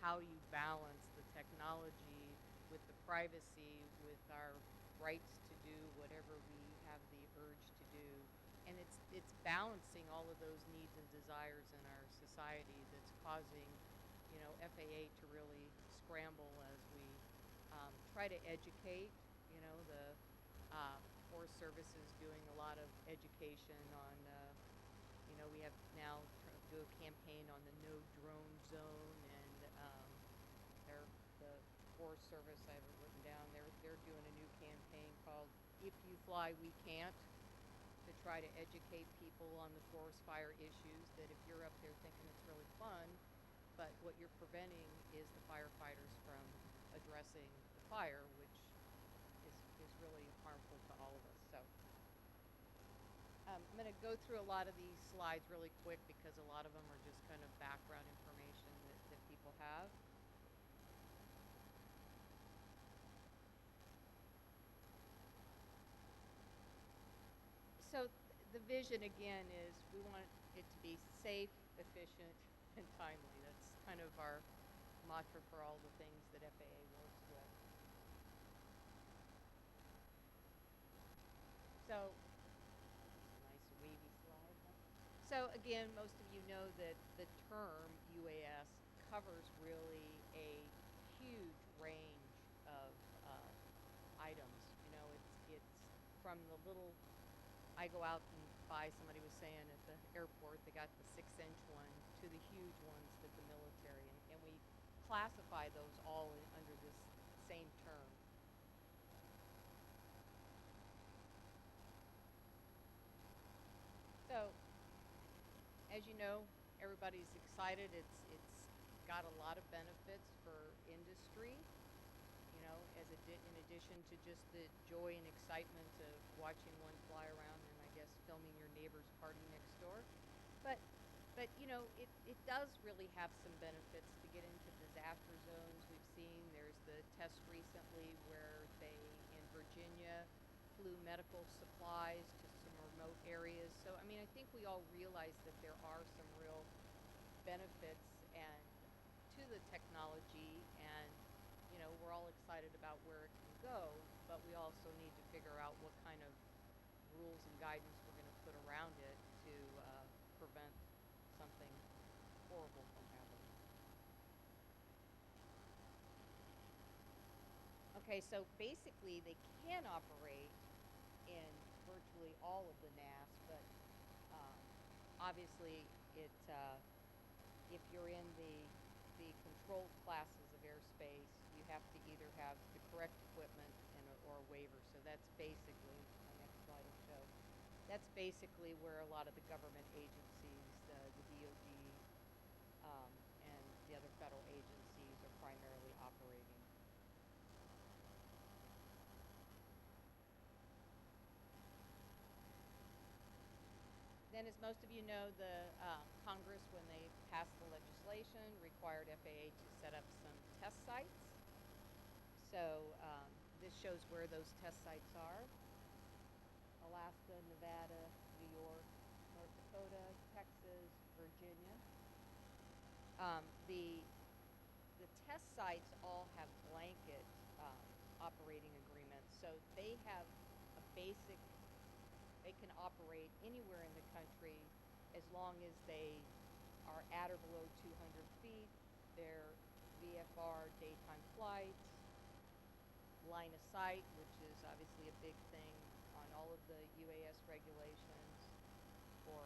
how you balance the technology with the privacy, with our rights to do whatever we have the urge to do. And it's balancing all of those needs and desires in our society that's causing, you know, FAA to really scramble as we try to educate. You know, the Forest Service is doing a lot of education on, you know, we have now do a campaign on the no drone zone, and the Forest Service, I have it written down, they're doing a new campaign called If You Fly, We Can't, to try to educate people on the forest fire issues, that if you're up there thinking it's really fun, but what you're preventing is the firefighters from addressing the fire, which is really harmful to all of us. So I'm going to go through a lot of these slides really quick because a lot of them are just kind of background information that people have. So the vision again is we want it to be safe, efficient, and timely. That's kind of our mantra for all the things that FAA works with. So, nice wavy slide. Huh? So again, most of you know that the term UAS covers really a huge range of items. You know, it's from the little, I go out and buy, somebody was saying at the airport, they got the 6-inch one to the huge ones that the military, and we classify those all under this same term. So, as you know, everybody's excited. It's got a lot of benefits for industry. You know, in addition to just the joy and excitement of watching one fly around and I guess filming your neighbor's party next door. But you know, it does really have some benefits to get into disaster zones. We've seen there's the test recently where they, in Virginia, flew medical supplies to some remote areas. So, I mean, I think we all realize that there are some real benefits and to the technology, and you know, we're all excited about where it can go, but we also need to figure out what kind of rules and guidance we're going to put around it to prevent something horrible from happening. Okay, so basically they can operate in virtually all of the NAS, but obviously if you're in the controlled classes of airspace, you have to either have the correct equipment or a waiver. So that's basically, my next slide will show, that's basically where a lot of the government agencies, the DOD, and the other federal agencies are primarily operating. Then, as most of you know, the Congress, when they passed the legislation, required FAA to set up some test sites. So this shows where those test sites are: Alaska, Nevada, New York, North Dakota, Texas, Virginia. The test sites all have blanket operating agreements, so they have a basic. They can operate anywhere in the country as long as they are at or below 200 feet. They're VFR daytime flights, line of sight, which is obviously a big thing on all of the UAS regulations for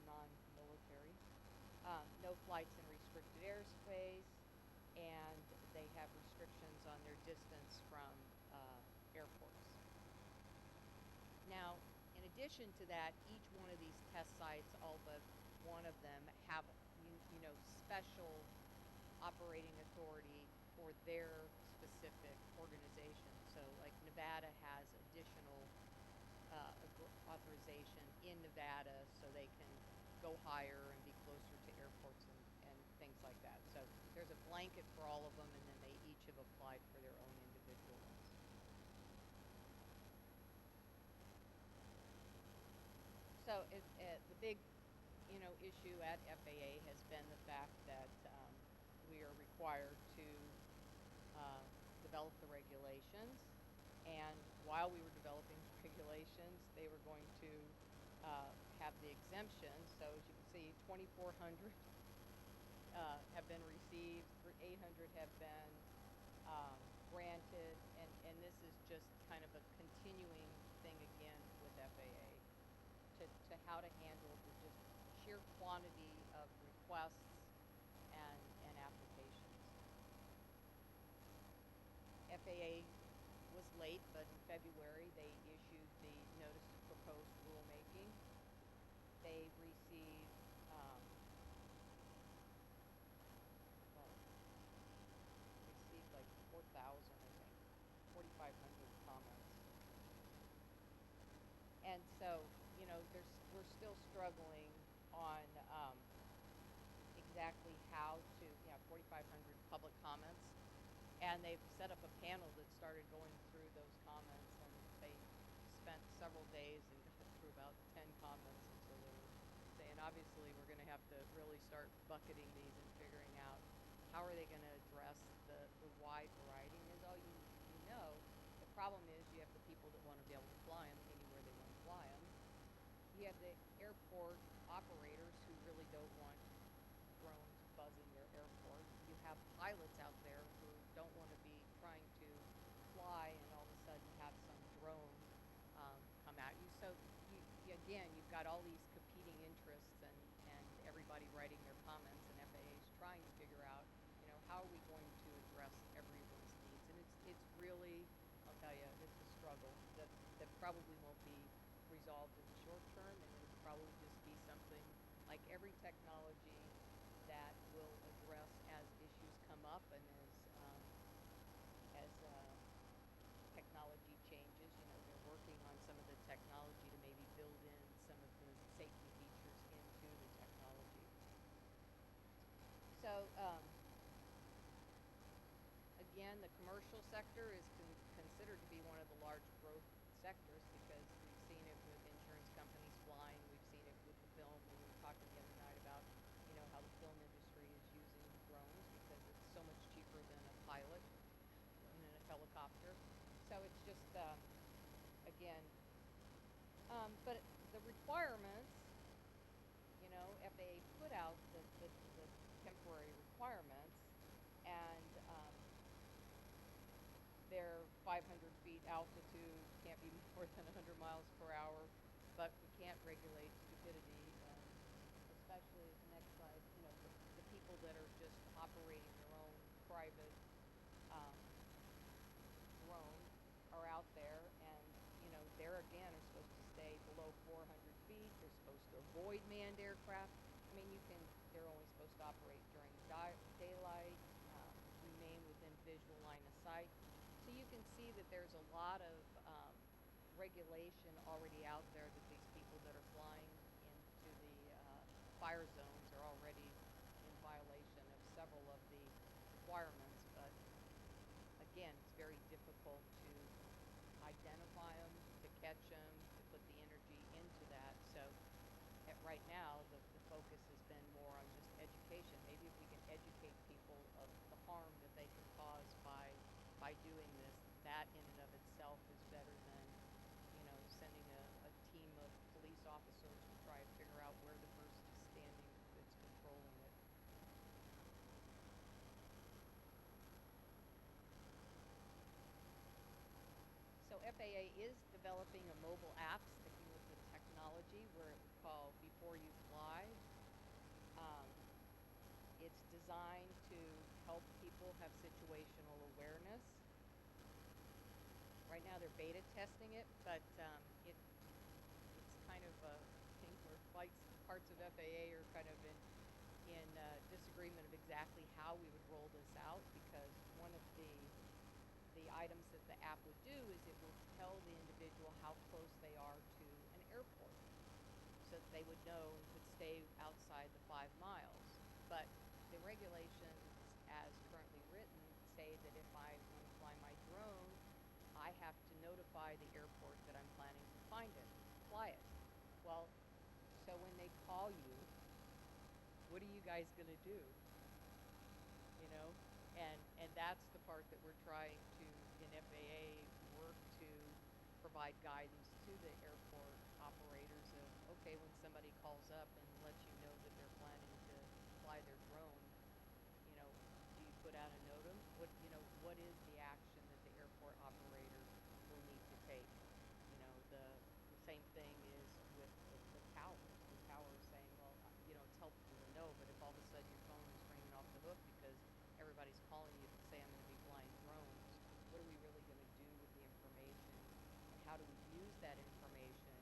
non-military. No flights in restricted airspace, and they have restrictions on their distance from airports. Now, in addition to that, each one of these test sites, all but one of them, have you know, special operating authority for their specific organization. So, like Nevada has additional authorization in Nevada, so they can go higher and be closer to airports and things like that. So there's a blanket for all of them, and then they each have applied for their own individual ones. So the big, issue at FAA has been the fact that we are required to develop the regulations, and while we were developing the regulations, they were going to have the exemptions. So as you can see, 2,400 have been received, 800 have been granted, and this is just kind of a continuing thing again with FAA to how to handle the just sheer quantity of requests and applications. FAA was late, but in February they issued the notice of proposed rulemaking. They received like 4,000, I think, 4,500 comments. And so, we're still struggling on exactly how to, 4,500 public comments. And they've set up a panel that started going through those comments, and they spent several days and got through about 10 comments. And so they were saying, obviously, we're going to have to really start bucketing these and figuring out how are they going to address the wide variety. And as all you know, the problem is you have the people that want to be able to fly them anywhere they want to fly them. You have the airport operators who really don't want drones buzzing their airport. You have pilots out there who don't want to be trying to fly and all of a sudden have some drone come at you. So again, you've got all these competing interests and everybody writing their comments, and FAA is trying to figure out, how are we going to address everyone's needs? And it's really, I'll tell you, it's a struggle that probably won't be resolved in the short term, and it'll probably just be something like every technology that will address as issues come up and as technology changes. They're working on some of the technology to maybe build in some of the safety features into the technology. So again, the commercial sector is considered to be one of the large growth sectors because we've seen it with insurance companies flying. We've seen it with the film. We were talking the other night about, how the film industry is using drones because it's so much cheaper than a pilot in a helicopter. So it's just, again, but the requirements, FAA put out the temporary requirements, and their 500 feet altitude can't be more than 100 miles per hour, but we can't regulate stupidity, especially the next slide, the people that are just operating their own private drone are out there, and they're again are supposed to stay below 400 feet. They're supposed to avoid manned aircraft. They're only supposed to operate during daylight, remain within visual line of sight. So you can see that there's a lot of regulation already out there that these people that are flying into the fire zones are already in violation of several of the requirements. But again, it's very difficult to identify them, to catch them, to put the energy into that. So right now, the focus has been more on just education. Maybe if we can educate people of the harm that they can cause by doing this, that in and of itself is better than, sending a team of police officers to try and figure out where the person is standing that's controlling it. So FAA is developing a mobile app sticking with the technology where it would call Before You Fly. It's designed to help people have situational awareness. Right now they're beta testing it, but it's kind of a thing where parts of FAA are kind of in disagreement of exactly how we would roll this out, because one of the items that the app would do is it will tell the individual how close they are to an airport, so that they would know and could stay outside the 5 miles. But the regulations as currently written say that if I want to fly my drone, I have to notify the airport that I'm planning to fly it. Well, So when they call you, what are you guys going to do? You know, and that's the part that we're trying to, in FAA, work to provide guidance to the airport operators of, okay, when somebody calls up and lets you know that they're planning to fly their drone, you know, do you put out a NOTAM? What is the action that the airport operator will need to take? You know, the same thing is with the towers. The tower is saying, well, it's helpful to know, but if all of a sudden your phone is ringing off the hook because everybody's calling you to say I'm going to be flying drones, what are we really going to do with the information? And how do we use that information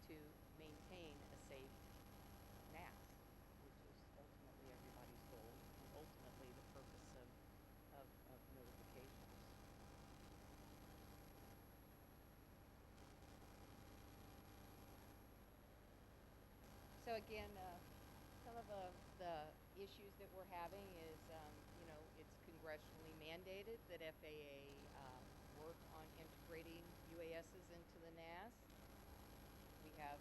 to maintain a safe NAS, which is ultimately everybody's goal and ultimately the purpose of notifications. So again, some of the issues that we're having is, it's congressionally mandated that FAA work on integrating UASs into the NAS. We have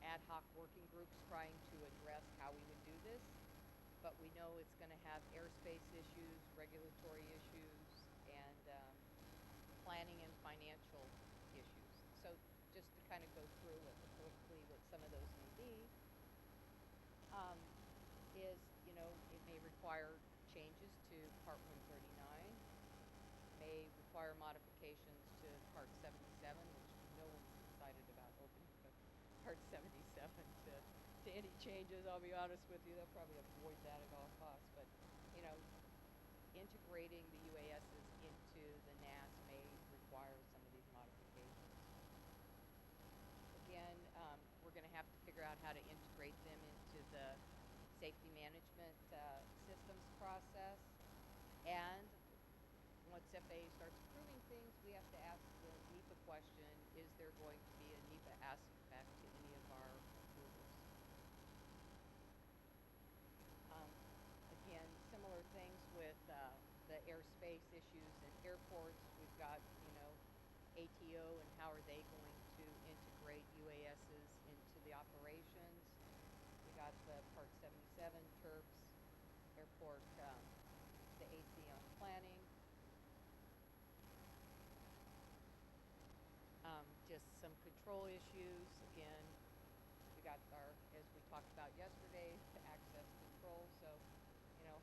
ad hoc working groups trying to address how we would do this, but we know it's going to have airspace issues, regulatory issues, and planning and financial issues. So just to kind of go through quickly what some of those may be, is, it may require changes to Part 139, may require modifications to Part 77, which no one's excited about opening Part 77 to any changes. I'll be honest with you, they'll probably avoid that at all costs. But, integrating the UASs into the NAS may require some of these modifications. Again, we're going to have to figure out how to integrate them into the safety management systems process. And once FAA starts approving things, we have to ask the NEPA question, is there going to be a NEPA aspect to any of our approvals? Again, similar things with the airspace issues in airports. We've got, ATO and how are they going to integrate UASs into the operations. We got the Part 77 TERPs, airport, the AC on planning. Just some control issues. Again, we got as we talked about yesterday, the access control. So,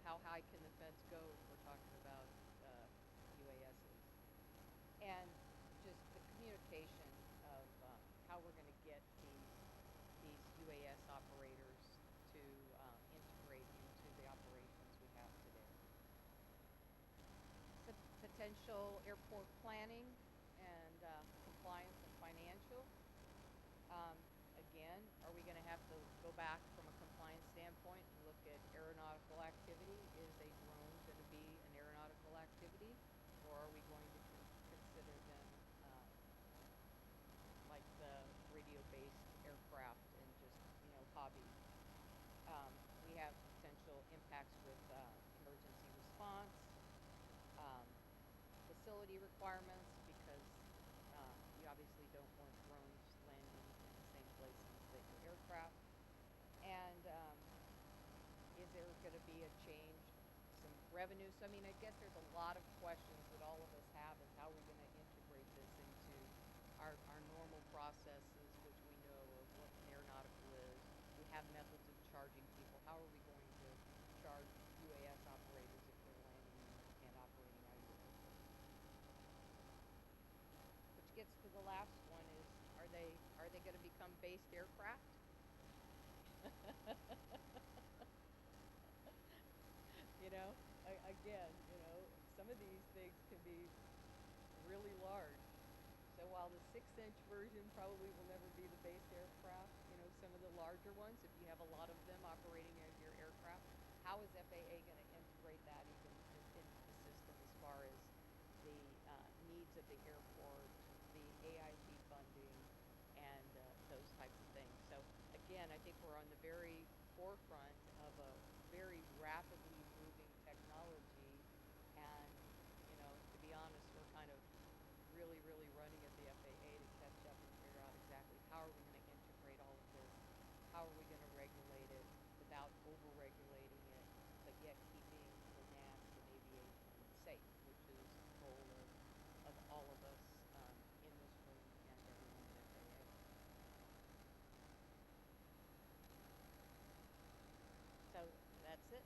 how high can the fence go if we're talking about UASs? And just the communication of how we're going to get these UAS operators to integrate into the operations we have today. Potential airport planning and compliance and financial. Again, are we going to have to go back from a compliance standpoint and look at aeronautical activity? Is a drone going to be an aeronautical activity, or are we going to consider them like the radio-based aircraft and just, hobby? We have potential impacts with emergency response, facility requirements, because you obviously don't want drones landing in the same places that your aircraft. And is there going to be a change, some revenue? So, I guess there's a lot of questions that all of us have is how are we going to integrate this into our normal processes, which we know of what an aeronautical is. We have methods of charging people. How are we going to charge UAS operators if they're landing and operating out of your airport? Which gets to the last one is, are they going to become based aircraft? Again, some of these things can be really large. So while the 6-inch version probably will never be the based aircraft, some of the larger ones, if you have a lot of them operating as your aircraft, how is FAA going to integrate that even into the system as far as the needs of the airport, the AIP funding, and those types of things? So again, I think we're on the very forefront of a very rapidly moving technology, and to be honest, we're kind of really running at the FAA to catch up and figure out exactly how are we going to integrate all of this are we going to regulate it without over-regulating it, but yet keeping the NAS and aviation safe, which is the goal of all of us in this room and everyone at FAA. So that's it.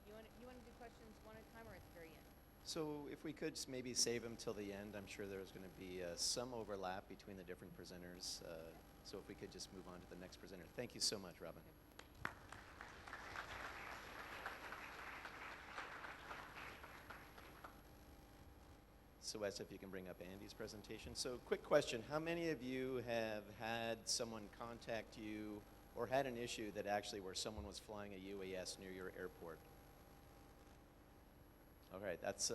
You want to do questions one at a time or at the very end? So if we could just maybe save them till the end, I'm sure there's going to be some overlap between the different presenters. So if we could just move on to the next presenter. Thank you so much, Robin. So as if you can bring up Andy's presentation. So quick question, how many of you have had someone contact you or had an issue that actually where someone was flying a UAS near your airport? All right, that's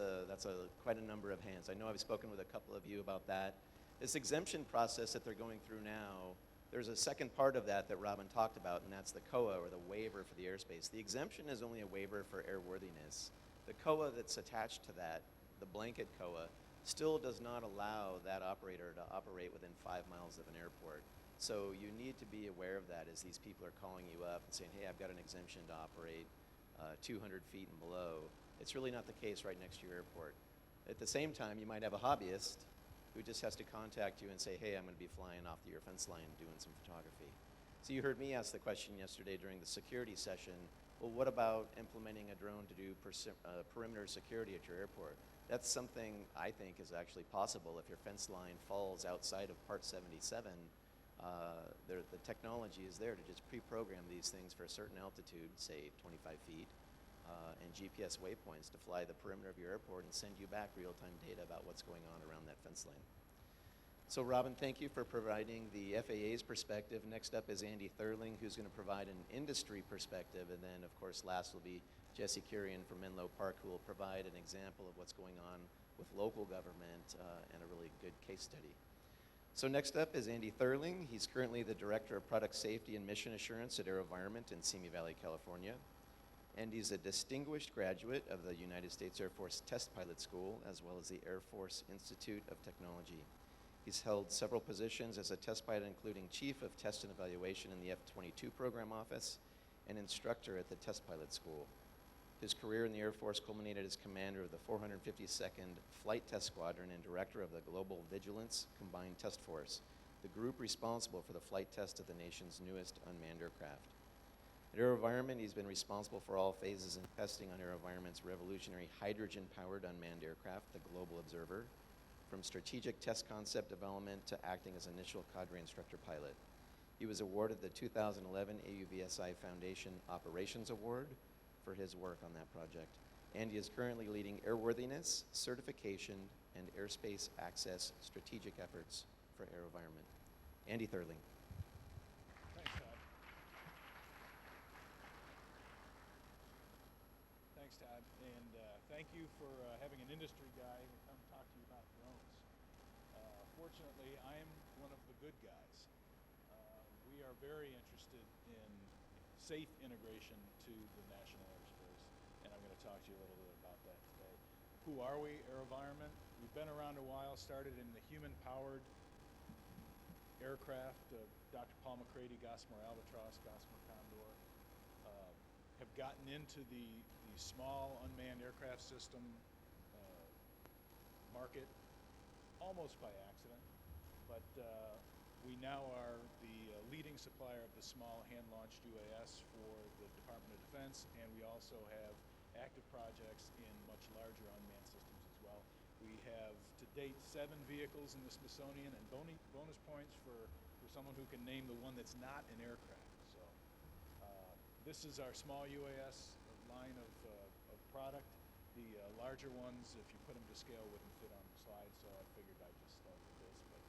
quite a number of hands. I know I've spoken with a couple of you about that. This exemption process that they're going through now, there's a second part of that that Robin talked about, and that's the COA, or the waiver for the airspace. The exemption is only a waiver for airworthiness. The COA that's attached to that, the blanket COA, still does not allow that operator to operate within 5 miles of an airport. So you need to be aware of that as these people are calling you up and saying, hey, I've got an exemption to operate 200 feet and below. It's really not the case right next to your airport. At the same time, you might have a hobbyist who just has to contact you and say, hey, I'm going to be flying off your fence line doing some photography. So you heard me ask the question yesterday during the security session, well, what about implementing a drone to do perimeter security at your airport? That's something I think is actually possible if your fence line falls outside of Part 77. The technology is there to just pre-program these things for a certain altitude, say 25 feet, and GPS waypoints to fly the perimeter of your airport and send you back real-time data about what's going on around that fence line. So Robin, thank you for providing the FAA's perspective. Next up is Andy Thurling, who's going to provide an industry perspective, and then of course last will be Jesse Kurian from Menlo Park, who will provide an example of what's going on with local government and a really good case study. So next up is Andy Thurling. He's currently the Director of Product Safety and Mission Assurance at AeroVironment in Simi Valley, California. Andy's a distinguished graduate of the United States Air Force Test Pilot School, as well as the Air Force Institute of Technology. He's held several positions as a test pilot, including Chief of Test and Evaluation in the F-22 Program Office and instructor at the Test Pilot School. His career in the Air Force culminated as commander of the 452nd Flight Test Squadron and director of the Global Vigilance Combined Test Force, the group responsible for the flight test of the nation's newest unmanned aircraft. At AeroVironment, he's been responsible for all phases in testing on AeroVironment's revolutionary hydrogen-powered unmanned aircraft, the Global Observer, from strategic test concept development to acting as initial cadre instructor pilot. He was awarded the 2011 AUVSI Foundation Operations Award for his work on that project. Andy is currently leading airworthiness, certification, and airspace access strategic efforts for AeroVironment. Andy Thurling. Thanks, Todd. Thanks, Todd. And thank you for having an industry guy to come talk to you about drones. Fortunately, I'm one of the good guys. We are very interested in safe integration to the national airspace, and I'm going to talk to you a little bit about that today. Who are we, AeroVironment? We've been around a while, started in the human-powered aircraft of Dr. Paul McCready, Gossamer Albatross, Gossamer Condor, have gotten into the small unmanned aircraft system market almost by accident, but we now are the leading supplier of the small hand-launched UAS for the Department of Defense, and we also have active projects in much larger unmanned systems as well. We have, to date, 7 vehicles in the Smithsonian, and bonus points for someone who can name the one that's not an aircraft. So this is our small UAS line of product. The larger ones, if you put them to scale, wouldn't fit on the slide, so I figured I'd just start with this. But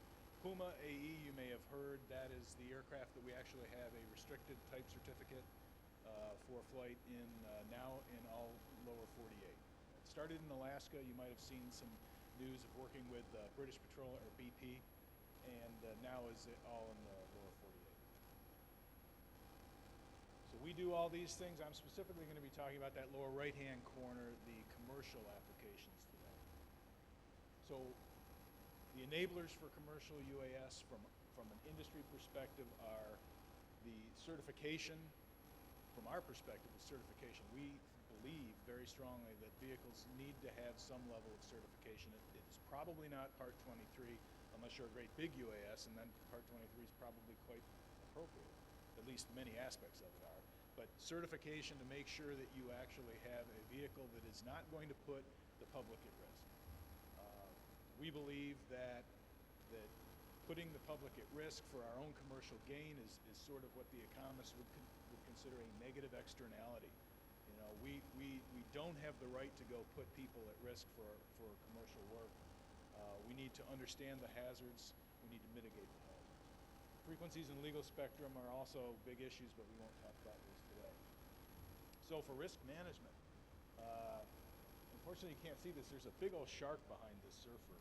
Puma AE, you may have heard, that is the aircraft that we actually have a restricted type certificate for flight in now in all lower 48. It started in Alaska. You might have seen some news of working with British Petroleum or BP, and now is all in the lower 48. So we do all these things. I'm specifically going to be talking about that lower right-hand corner, the commercial applications today. So the enablers for commercial UAS from an industry perspective are The certification, from our perspective, is certification. We believe very strongly that vehicles need to have some level of certification. It's probably not Part 23 unless you're a great big UAS, and then Part 23 is probably quite appropriate. At least many aspects of it are. But certification to make sure that you actually have a vehicle that is not going to put the public at risk. We believe that putting the public at risk for our own commercial gain is sort of what the economists would consider a negative externality. You know, we don't have the right to go put people at risk for commercial work. We need to understand the hazards. We need to mitigate the hazards. Frequencies and legal spectrum are also big issues, but we won't talk about these today. So for risk management, unfortunately you can't see this. There's a big old shark behind this surfer.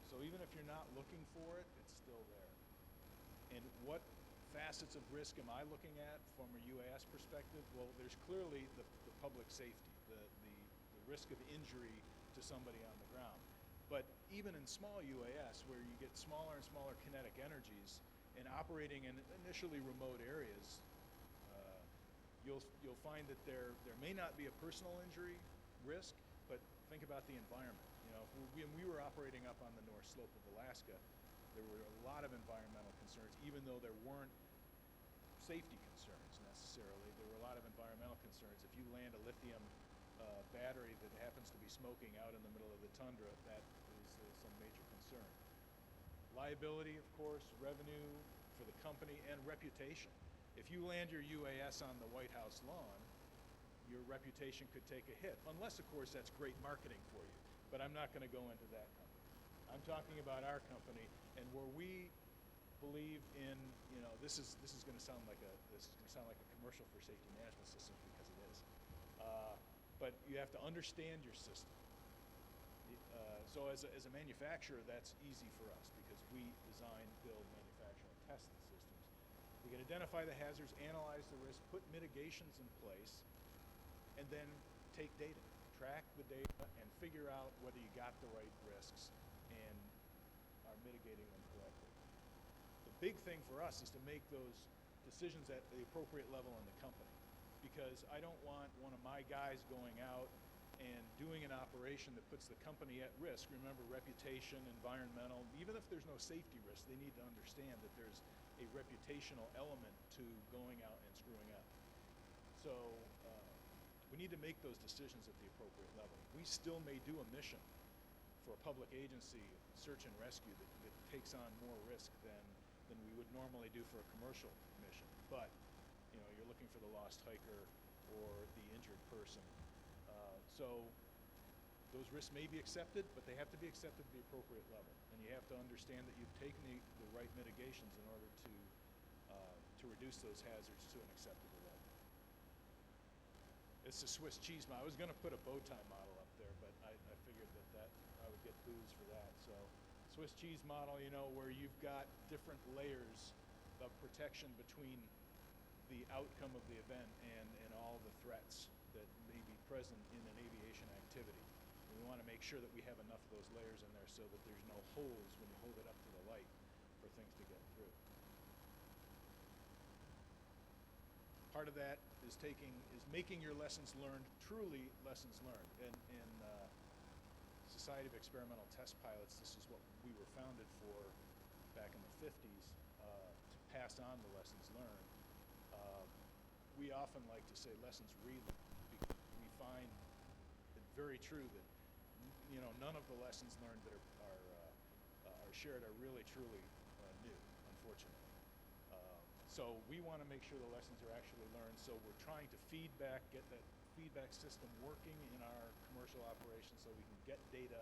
So even if you're not looking for it, it's still there. And what facets of risk am I looking at from a UAS perspective? Well, there's clearly the public safety, the risk of injury to somebody on the ground. But even in small UAS, where you get smaller and smaller kinetic energies and operating in initially remote areas, you'll find that there may not be a personal injury risk, but think about the environment. You know, when we were operating up on the North Slope of Alaska, there were a lot of environmental concerns, even though there weren't safety concerns necessarily. There were a lot of environmental concerns. If you land a lithium battery that happens to be smoking out in the middle of the tundra, that is some major concern. Liability, of course, revenue for the company, and reputation. If you land your UAS on the White House lawn, your reputation could take a hit, unless, of course, that's great marketing for you. But I'm not going to go into that company. I'm talking about our company, and where we believe in, you know, this is going to sound like a commercial for safety management systems, because it is. But you have to understand your system. So as a manufacturer, that's easy for us because we design, build, manufacture, and test the systems. We can identify the hazards, analyze the risk, put mitigations in place, and then take data, track the data, and figure out whether you got the right risks and are mitigating them correctly. The big thing for us is to make those decisions at the appropriate level in the company, because I don't want one of my guys going out and doing an operation that puts the company at risk. Remember, reputation, environmental, even if there's no safety risk, they need to understand that there's a reputational element to going out and screwing up. So we need to make those decisions at the appropriate level. We still may do a mission for a public agency, search and rescue, that takes on more risk than we would normally do for a commercial mission. But you know, you're looking for the lost hiker or the injured person. So those risks may be accepted, but they have to be accepted at the appropriate level. And you have to understand that you've taken the right mitigations in order to reduce those hazards to an acceptable level. It's a Swiss cheese model. I was going to put a bow tie model up there, but I figured that I would get booze for that. So Swiss cheese model, you know, where you've got different layers of protection between the outcome of the event and all the threats that may be present in an aviation activity. And we want to make sure that we have enough of those layers in there so that there's no holes when you hold it up to the light for things to get through. Part of that is making your lessons learned truly lessons learned. And in Society of Experimental Test Pilots, this is what we were founded for back in the 50s, to pass on the lessons learned. We often like to say lessons relearned, because we find it very true that, you know, none of the lessons learned that are shared are really truly new, unfortunately. So we want to make sure the lessons are actually learned. So we're trying to get that feedback system working in our commercial operations so we can get data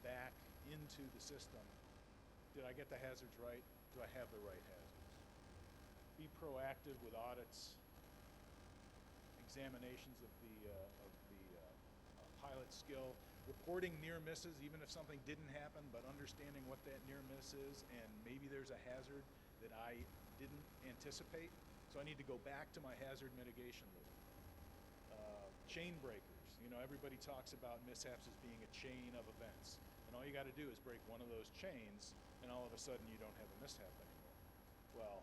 back into the system. Did I get the hazards right? Do I have the right hazards? Be proactive with audits, examinations of the pilot skill, reporting near misses, even if something didn't happen, but understanding what that near miss is, and maybe there's a hazard that I didn't anticipate, so I need to go back to my hazard mitigation loop. Chain breakers, you know, everybody talks about mishaps as being a chain of events, and all you got to do is break one of those chains, and all of a sudden you don't have a mishap anymore. Well,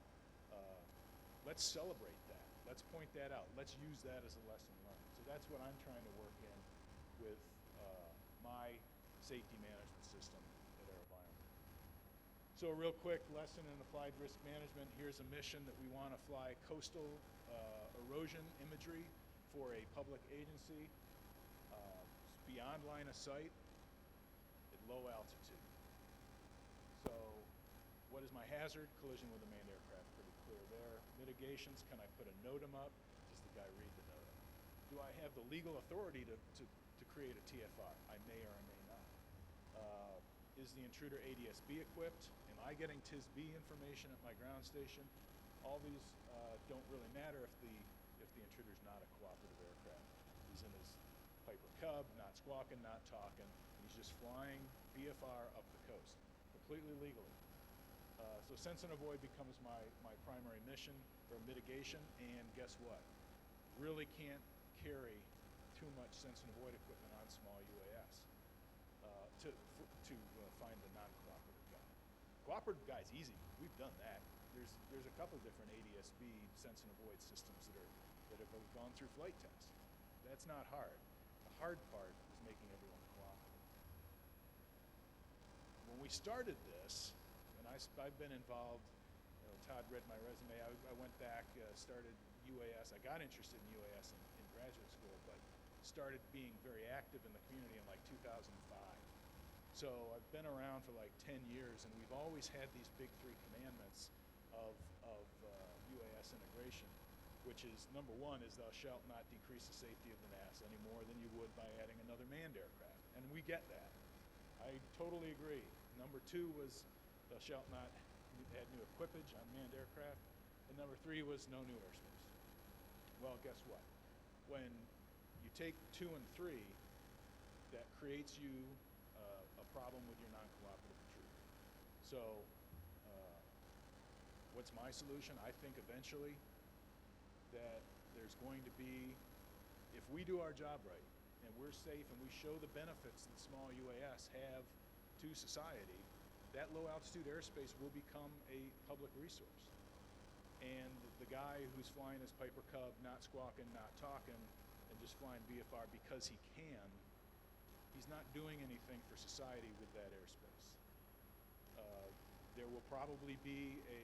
let's celebrate that. Let's point that out. Let's use that as a lesson learned. So that's what I'm trying to work in with my safety management system at AeroVironment. So a real quick lesson in applied risk management. Here's a mission that we want to fly coastal erosion imagery for a public agency beyond line of sight at low altitude. So what is my hazard? Collision with a manned aircraft, pretty clear there. Mitigations, can I put a NOTAM up? Does the guy read the NOTAM? Do I have the legal authority to create a TFR? I may or I may not. Is the intruder ADS-B equipped? Am I getting TIS-B information at my ground station? All these don't really matter if the intruder's not a cooperative aircraft. He's in his Piper Cub, not squawking, not talking. He's just flying BFR up the coast, completely legally. So sense and avoid becomes my primary mission or mitigation, and guess what? Really can't carry too much sense and avoid equipment on small UAS to find the non-cooperative guy. Cooperative guy's easy. We've done that. There's a couple different ADS-B sense and avoid systems that have gone through flight tests. That's not hard. The hard part is making everyone cooperative. When we started this, and I've been involved, Todd read my resume, I went back, started UAS. I got interested in UAS in graduate school, but started being very active in the community in like 2005. So I've been around for like 10 years, and we've always had these big three commandments of UAS integration, which is number one is thou shalt not decrease the safety of the NASA any more than you would by adding another manned aircraft. And we get that. I totally agree. Number two was thou shalt not add new equipage on manned aircraft. And number three was no new airspace. Well, guess what? When you take 2 and 3, that creates you a problem with your non-cooperative intruder. So what's my solution? I think eventually that there's going to be, if we do our job right and we're safe and we show the benefits that small UAS have to society, that low altitude airspace will become a public resource. And the guy who's flying his Piper Cub, not squawking, not talking, and just flying BFR because he can, he's not doing anything for society with that airspace. There will probably be a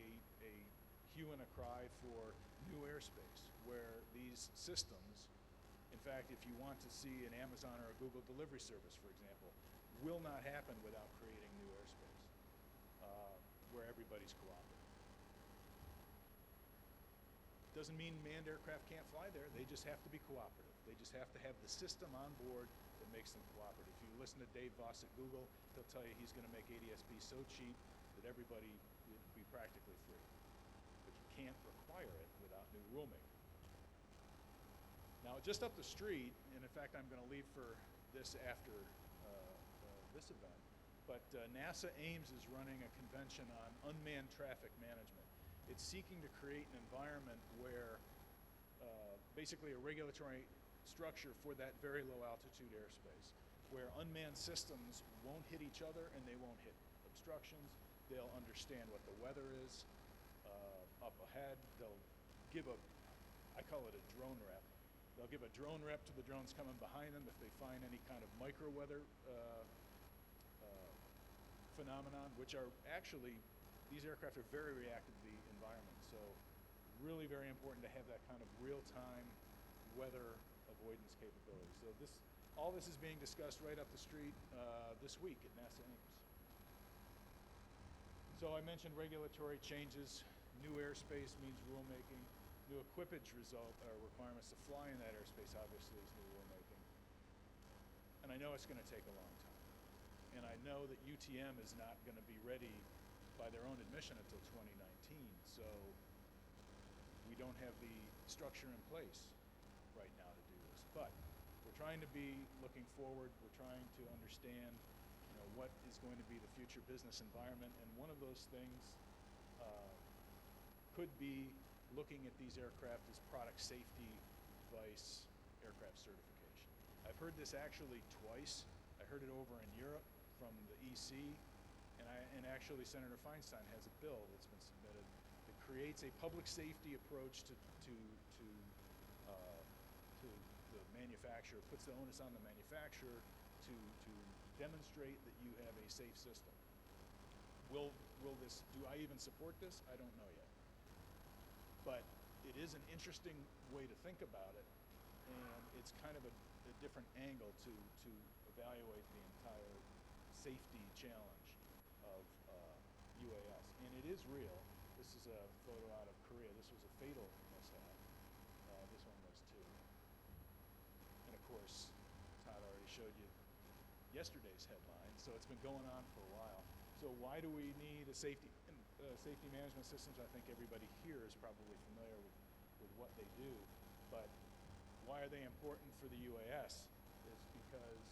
hue and a cry for new airspace where these systems, in fact, if you want to see an Amazon or a Google delivery service, for example, will not happen without creating new airspace where everybody's cooperative. Doesn't mean manned aircraft can't fly there. They just have to be cooperative. They just have to have the system on board that makes them cooperative. If you listen to Dave Voss at Google, he'll tell you he's going to make ADS-B so cheap that everybody would be practically free. But you can't require it without new rulemaking. Now, just up the street, and in fact, I'm going to leave for this after this event, but NASA Ames is running a convention on unmanned traffic management. It's seeking to create an environment where basically a regulatory structure for that very low altitude airspace, where unmanned systems won't hit each other and they won't hit obstructions. They'll understand what the weather is up ahead. They'll give I call it a drone rep. They'll give a drone rep to the drones coming behind them if they find any kind of micro weather phenomenon, which are actually, these aircraft are very reactive to the environment. So really very important to have that kind of real-time weather avoidance capability. So all this is being discussed right up the street this week at NASA Ames. So I mentioned regulatory changes. New airspace means rulemaking. New equipage requirements to fly in that airspace obviously is new rulemaking. And I know it's going to take a long time. And I know that UTM is not going to be ready by their own admission until 2019. So we don't have the structure in place right now to do this. But we're trying to be looking forward. We're trying to understand what is going to be the future business environment. And one of those things could be looking at these aircraft as product safety device aircraft certification. I've heard this actually twice. I heard it over in Europe from the EC, and actually Senator Feinstein has a bill that's been submitted that creates a public safety approach to the manufacturer, puts the onus on the manufacturer to demonstrate that you have a safe system. Do I even support this? I don't know yet. But it is an interesting way to think about it, and it's kind of a different angle to evaluate the entire safety challenge of UAS. And it is real. This is a photo out of Korea. This was a fatal mishap. This one was too. And of course, Todd already showed you yesterday's headline, so it's been going on for a while. So why do we need a safety management systems? I think everybody here is probably familiar with what they do, but why are they important for the UAS? Is because,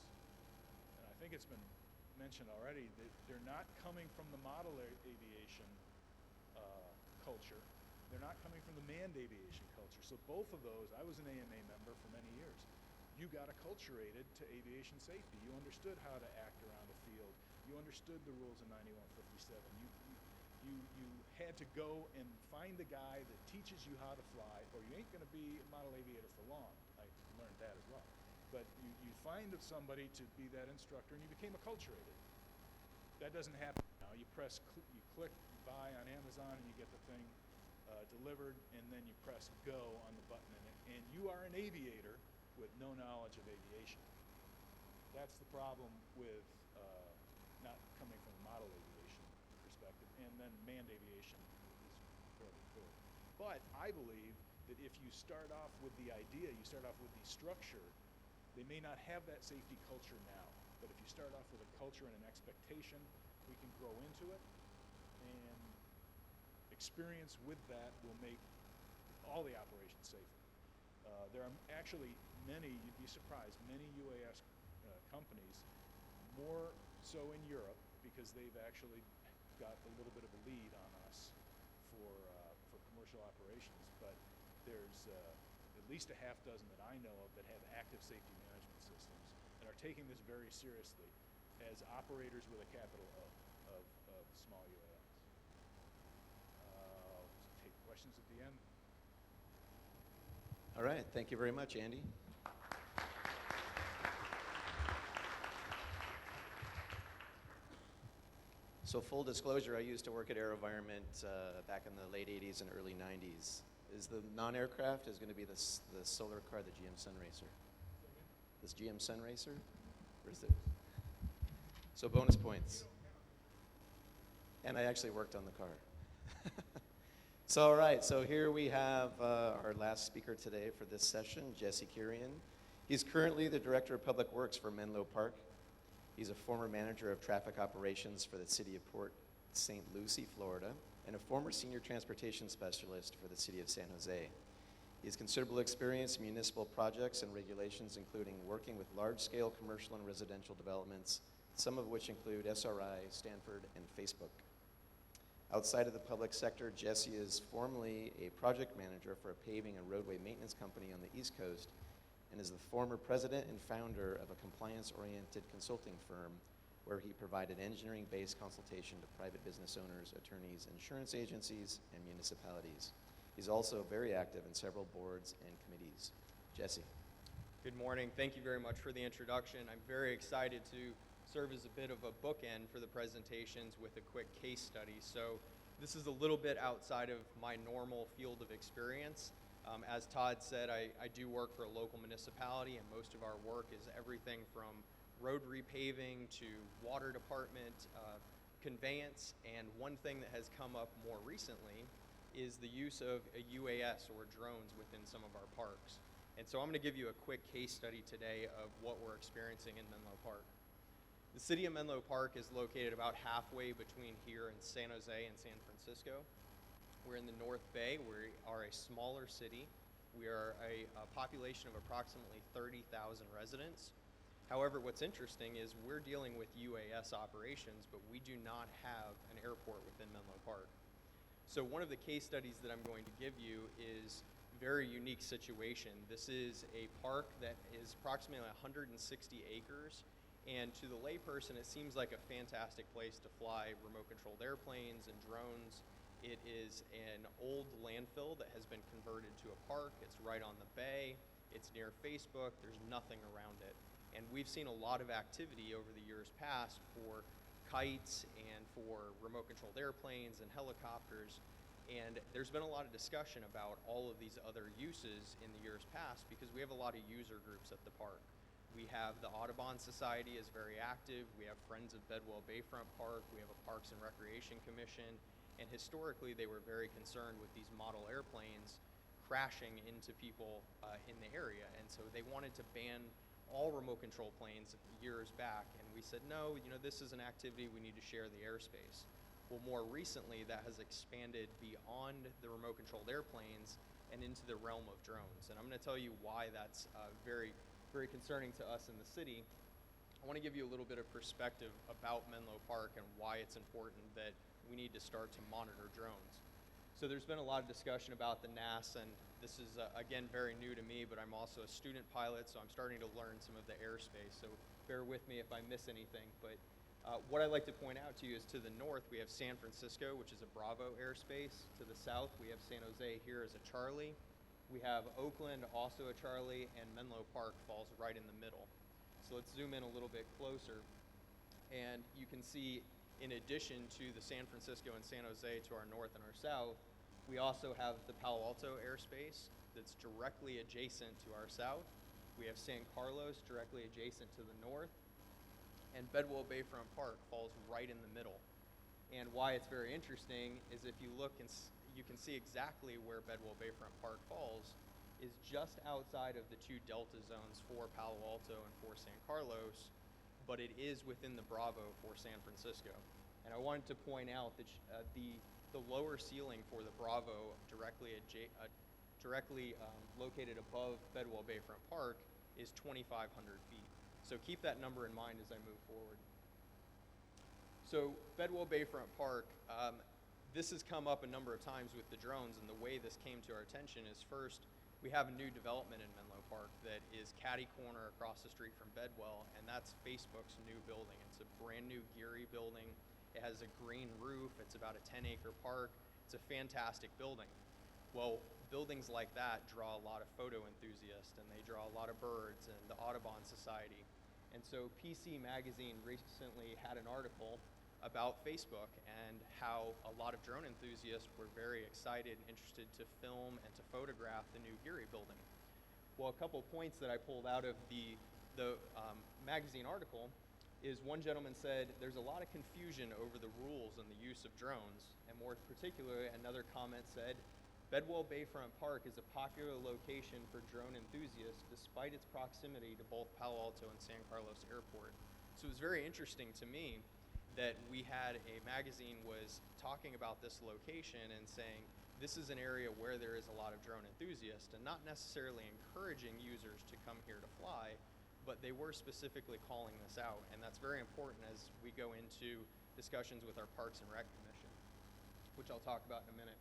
and I think it's been mentioned already, that they're not coming from the model aviation culture. They're not coming from the manned aviation culture. So both of those, I was an AMA member for many years. You got acculturated to aviation safety. You understood how to act around a field. You understood the rules of 9157. You had to go and find the guy that teaches you how to fly, or you ain't going to be a model aviator for long. I learned that as well. But you find somebody to be that instructor, and you became acculturated. That doesn't happen now. You click buy on Amazon, and you get the thing delivered, and then you press go on the button, and you are an aviator with no knowledge of aviation. That's the problem with not coming from a model aviation perspective, and then manned aviation is fairly clear. But I believe that if you start off with the idea, you start off with the structure, they may not have that safety culture now, but if you start off with a culture and an expectation, we can grow into it, and experience with that will make all the operations safer. There are actually many, you'd be surprised, many UAS companies, more so in Europe, because they've actually got a little bit of a lead on us for commercial operations, but there's at least a half dozen that I know of that have active safety management systems and are taking this very seriously as operators with a capital O of small UAS. Take questions at the end. All right, thank you very much, Andy. So full disclosure, I used to work at AeroVironment back in the late 80s and early 90s. Is the non-aircraft is going to be the solar car, the GM Sunracer? This GM Sunracer? Or is it? So bonus points. And I actually worked on the car. So all right, so here we have our last speaker today for this session, Jesse Kurian. He's currently the Director of Public Works for Menlo Park. He's a former manager of traffic operations for the city of Port St. Lucie, Florida, and a former senior transportation specialist for the city of San Jose. He has considerable experience in municipal projects and regulations, including working with large-scale commercial and residential developments, some of which include SRI, Stanford, and Facebook. Outside of the public sector, Jesse is formerly a project manager for a paving and roadway maintenance company on the East Coast, and is the former president and founder of a compliance-oriented consulting firm where he provided engineering-based consultation to private business owners, attorneys, insurance agencies, and municipalities. He's also very active in several boards and committees. Jesse. Good morning. Thank you very much for the introduction. I'm very excited to serve as a bit of a bookend for the presentations with a quick case study. So this is a little bit outside of my normal field of experience. As Todd said, I do work for a local municipality, and most of our work is everything from road repaving to water department, conveyance, and one thing that has come up more recently is the use of a UAS or drones within some of our parks. And so I'm going to give you a quick case study today of what we're experiencing in Menlo Park. The city of Menlo Park is located about halfway between here and San Jose and San Francisco. We're in the North Bay. We are a smaller city. We are a population of approximately 30,000 residents. However, what's interesting is we're dealing with UAS operations, but we do not have an airport within Menlo Park. So one of the case studies that I'm going to give you is a very unique situation. This is a park that is approximately 160 acres, and to the layperson, it seems like a fantastic place to fly remote-controlled airplanes and drones It is an old landfill that has been converted to a park. It's right on the bay. It's near Facebook. There's nothing around it. And we've seen a lot of activity over the years past for kites and for remote controlled airplanes and helicopters. And there's been a lot of discussion about all of these other uses in the years past because we have a lot of user groups at the park. We have the Audubon Society is very active. We have Friends of Bedwell Bayfront Park. We have a Parks and Recreation Commission. And historically, they were very concerned with these model airplanes crashing into people in the area. And so they wanted to ban all remote control planes years back. And we said, no, this is an activity we need to share the airspace. Well, more recently, that has expanded beyond the remote controlled airplanes and into the realm of drones. And I'm going to tell you why that's very, very concerning to us in the city. I want to give you a little bit of perspective about Menlo Park and why it's important that we need to start to monitor drones. So there's been a lot of discussion about the NAS, and this is, again, very new to me, but I'm also a student pilot, so I'm starting to learn some of the airspace. So bear with me if I miss anything. But what I'd like to point out to you is to the north, we have San Francisco, which is a Bravo airspace. To the south, we have San Jose here as a Charlie. We have Oakland, also a Charlie, and Menlo Park falls right in the middle. So let's zoom in a little bit closer. And you can see, in addition to the San Francisco and San Jose to our north and our south, we also have the Palo Alto airspace that's directly adjacent to our south. We have San Carlos directly adjacent to the north. And Bedwell Bayfront Park falls right in the middle. And why it's very interesting is if you look and you can see exactly where Bedwell Bayfront Park falls is just outside of the two delta zones for Palo Alto and for San Carlos, but it is within the Bravo for San Francisco. And I wanted to point out that the lower ceiling for the Bravo directly located above Bedwell Bayfront Park is 2,500 feet. So keep that number in mind as I move forward. So Bedwell Bayfront Park, this has come up a number of times with the drones, and the way this came to our attention is first, we have a new development in Menlo Park that is catty corner across the street from Bedwell, and that's Facebook's new building. It's a brand new Geary building. It has a green roof. It's about a 10-acre park. It's a fantastic building. Well, buildings like that draw a lot of photo enthusiasts, and they draw a lot of birds and the Audubon Society. And so PC Magazine recently had an article about Facebook and how a lot of drone enthusiasts were very excited and interested to film and to photograph the new Geary building. Well, a couple points that I pulled out of the magazine article is one gentleman said there's a lot of confusion over the rules and the use of drones, and more particularly, another comment said, Bedwell Bayfront Park is a popular location for drone enthusiasts despite its proximity to both Palo Alto and San Carlos Airport. So it was very interesting to me that we had a magazine was talking about this location and saying this is an area where there is a lot of drone enthusiasts and not necessarily encouraging users to come here to fly, but they were specifically calling this out, and that's very important as we go into discussions with our Parks and Rec Commission, which I'll talk about in a minute.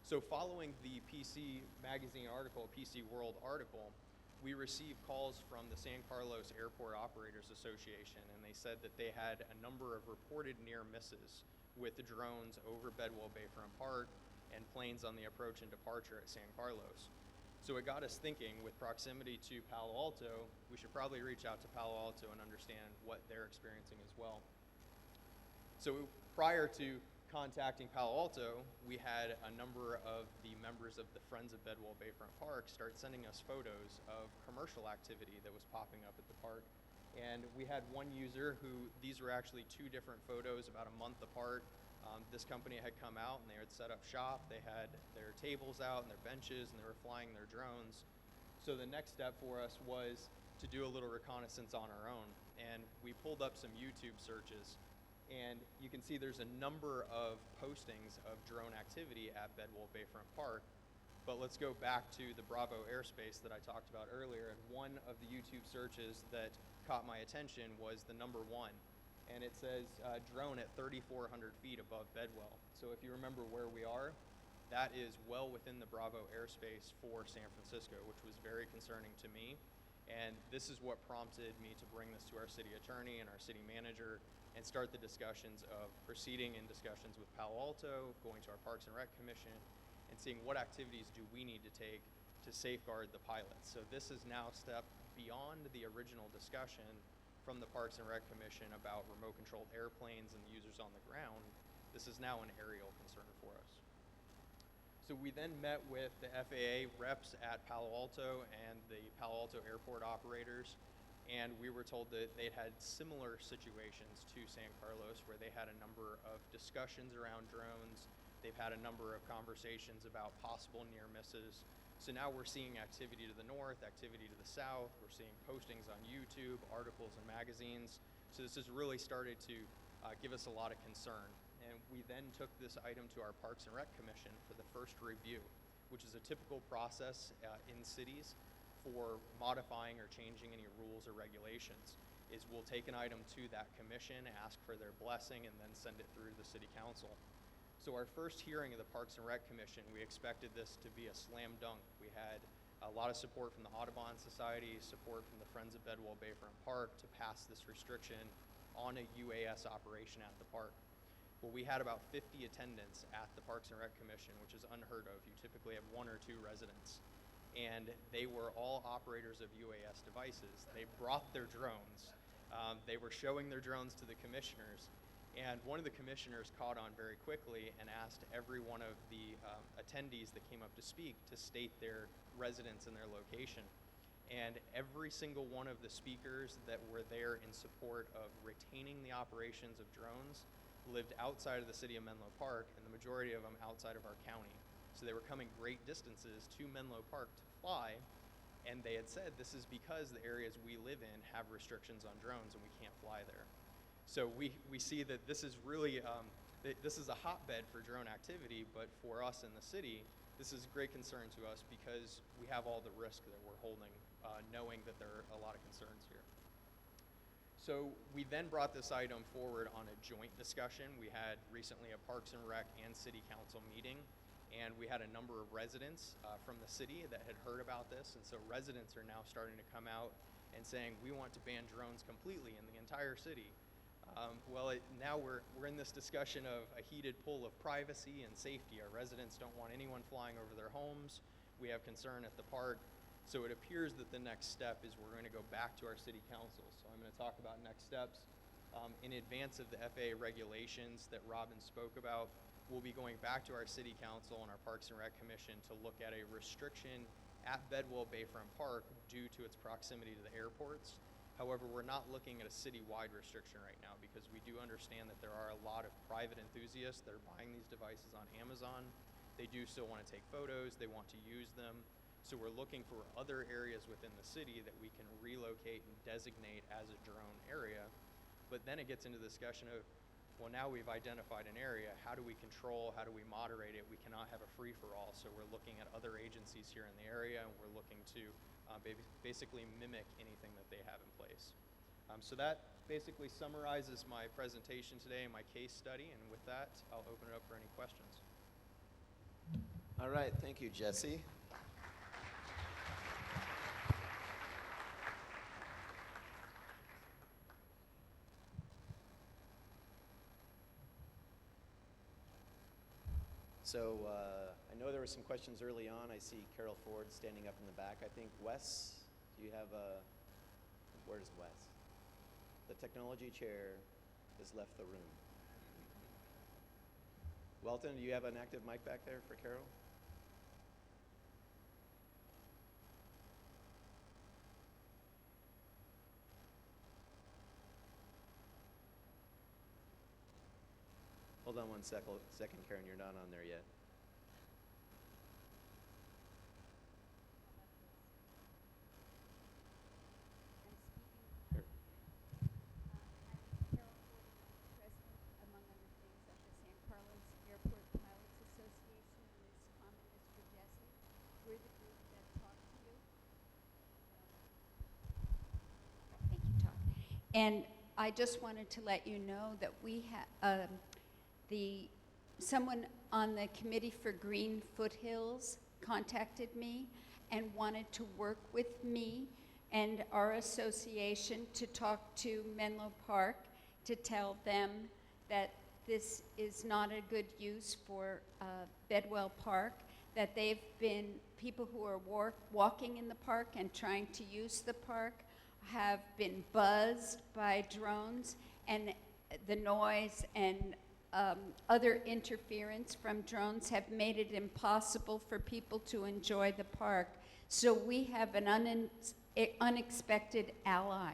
So following the PC Magazine article, PC World article, we received calls from the San Carlos Airport Operators Association, and they said that they had a number of reported near misses with the drones over Bedwell Bayfront Park and planes on the approach and departure at San Carlos. So it got us thinking, with proximity to Palo Alto, we should probably reach out to Palo Alto and understand what they're experiencing as well. So prior to contacting Palo Alto, we had a number of the members of the Friends of Bedwell Bayfront Park start sending us photos of commercial activity that was popping up at the park. And we had one user who, these were actually two different photos about a month apart. This company had come out and they had set up shop. They had their tables out and their benches, and they were flying their drones. So the next step for us was to do a little reconnaissance on our own. And we pulled up some YouTube searches. And you can see there's a number of postings of drone activity at Bedwell Bayfront Park. But let's go back to the Bravo airspace that I talked about earlier. And one of the YouTube searches that caught my attention was the number 1. And it says drone at 3,400 feet above Bedwell. So if you remember where we are, that is well within the Bravo airspace for San Francisco, which was very concerning to me. And this is what prompted me to bring this to our city attorney and our city manager and start the discussions of proceeding in discussions with Palo Alto, going to our Parks and Rec Commission, and seeing what activities do we need to take to safeguard the pilots. So this is now a step beyond the original discussion from the Parks and Rec Commission about remote-controlled airplanes and the users on the ground. This is now an aerial concern for us. So we then met with the FAA reps at Palo Alto and the Palo Alto airport operators, and we were told that they'd had similar situations to San Carlos where they had a number of discussions around drones. They've had a number of conversations about possible near misses. So now we're seeing activity to the north, activity to the south. We're seeing postings on YouTube, articles in magazines. So this has really started to give us a lot of concern. And we then took this item to our Parks and Rec Commission for the first review, which is a typical process in cities for modifying or changing any rules or regulations. Is we'll take an item to that commission, ask for their blessing, and then send it through the city council. So our first hearing of the Parks and Rec Commission, we expected this to be a slam dunk. We had a lot of support from the Audubon Society, support from the Friends of Bedwell Bayfront Park to pass this restriction on a UAS operation at the park. Well, we had about 50 attendants at the Parks and Rec Commission, which is unheard of. You typically have 1 or 2 residents. And they were all operators of UAS devices. They brought their drones. They were showing their drones to the commissioners. And one of the commissioners caught on very quickly and asked every one of the attendees that came up to speak to state their residence and their location. And every single one of the speakers that were there in support of retaining the operations of drones lived outside of the city of Menlo Park, and the majority of them outside of our county. So they were coming great distances to Menlo Park to fly, and they had said this is because the areas we live in have restrictions on drones and we can't fly there. So we see that this is really, this is a hotbed for drone activity, but for us in the city, this is a great concern to us because we have all the risk that we're holding, knowing that there are a lot of concerns here. So we then brought this item forward on a joint discussion. We had recently a Parks and Rec and City Council meeting, and we had a number of residents from the city that had heard about this, and so residents are now starting to come out and saying, we want to ban drones completely in the entire city. Now we're in this discussion of a heated pull of privacy and safety. Our residents don't want anyone flying over their homes. We have concern at the park. So it appears that the next step is we're going to go back to our city council. So I'm going to talk about next steps. In advance of the FAA regulations that Robin spoke about, we'll be going back to our city council and our Parks and Rec Commission to look at a restriction at Bedwell Bayfront Park due to its proximity to the airports. However, we're not looking at a citywide restriction right now because we do understand that there are a lot of private enthusiasts that are buying these devices on Amazon. They do still want to take photos, they want to use them. So we're looking for other areas within the city that we can relocate and designate as a drone area. But then it gets into the discussion of, well, now we've identified an area, how do we control, how do we moderate it? We cannot have a free-for-all, so we're looking at other agencies here in the area, and we're looking to basically mimic anything that they have in place. So that basically summarizes my presentation today and my case study, and with that, I'll open it up for any questions. All right, thank you, Jesse. So I know there were some questions early on. I see Carol Ford standing up in the back. I think Wes, do you have a, where's Wes? The technology chair has left the room. Welton, do you have an active mic back there for Carol? Hold on one second, Karen, you're not on there yet. Here. I'm Carol Ford, president, among other things, of the San Carlos Airport Pilots Association. This comment is for Jesse. We're the group that talked to you. Thank you, Todd. And I just wanted to let you know that we have someone on the Committee for Green Foothills contacted me and wanted to work with me and our association to talk to Menlo Park to tell them that this is not a good use for Bedwell Park, that they've been, people who are walking in the park and trying to use the park have been buzzed by drones, and the noise and other interference from drones have made it impossible for people to enjoy the park. So we have an unexpected ally.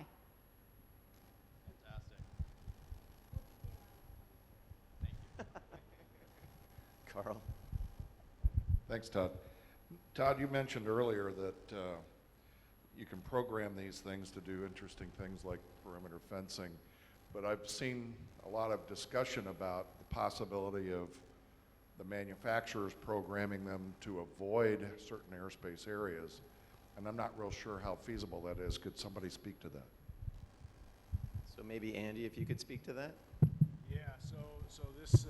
Fantastic. Carl? Thanks, Todd. Todd, you mentioned earlier that you can program these things to do interesting things like perimeter fencing, but I've seen a lot of discussion about the possibility of the manufacturers programming them to avoid certain airspace areas, and I'm not real sure how feasible that is. Could somebody speak to that? So maybe Andy, if you could speak to that? Yeah, so this is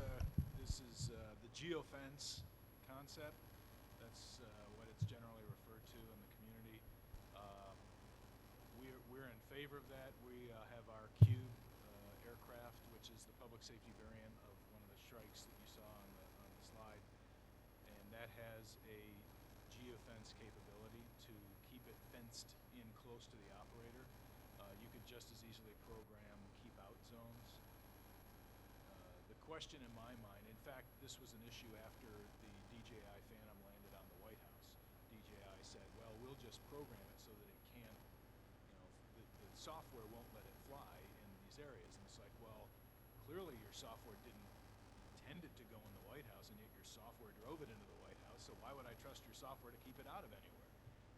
the geofence concept. That's what it's generally referred to in the community. We're in favor of that. We have our Cube aircraft, which is the public safety variant of one of the strikes that you saw on the slide, and that has a geofence capability to keep it fenced in close to the operator. You could just as easily program keep out zones. The question in my mind, in fact, this was an issue after the DJI Phantom landed on the White House. DJI said, well, we'll just program it so that it can't, the software won't let it fly in these areas. And it's like, well, clearly your software didn't intend it to go in the White House, and yet your software drove it into the White House, so why would I trust your software to keep it out of anywhere?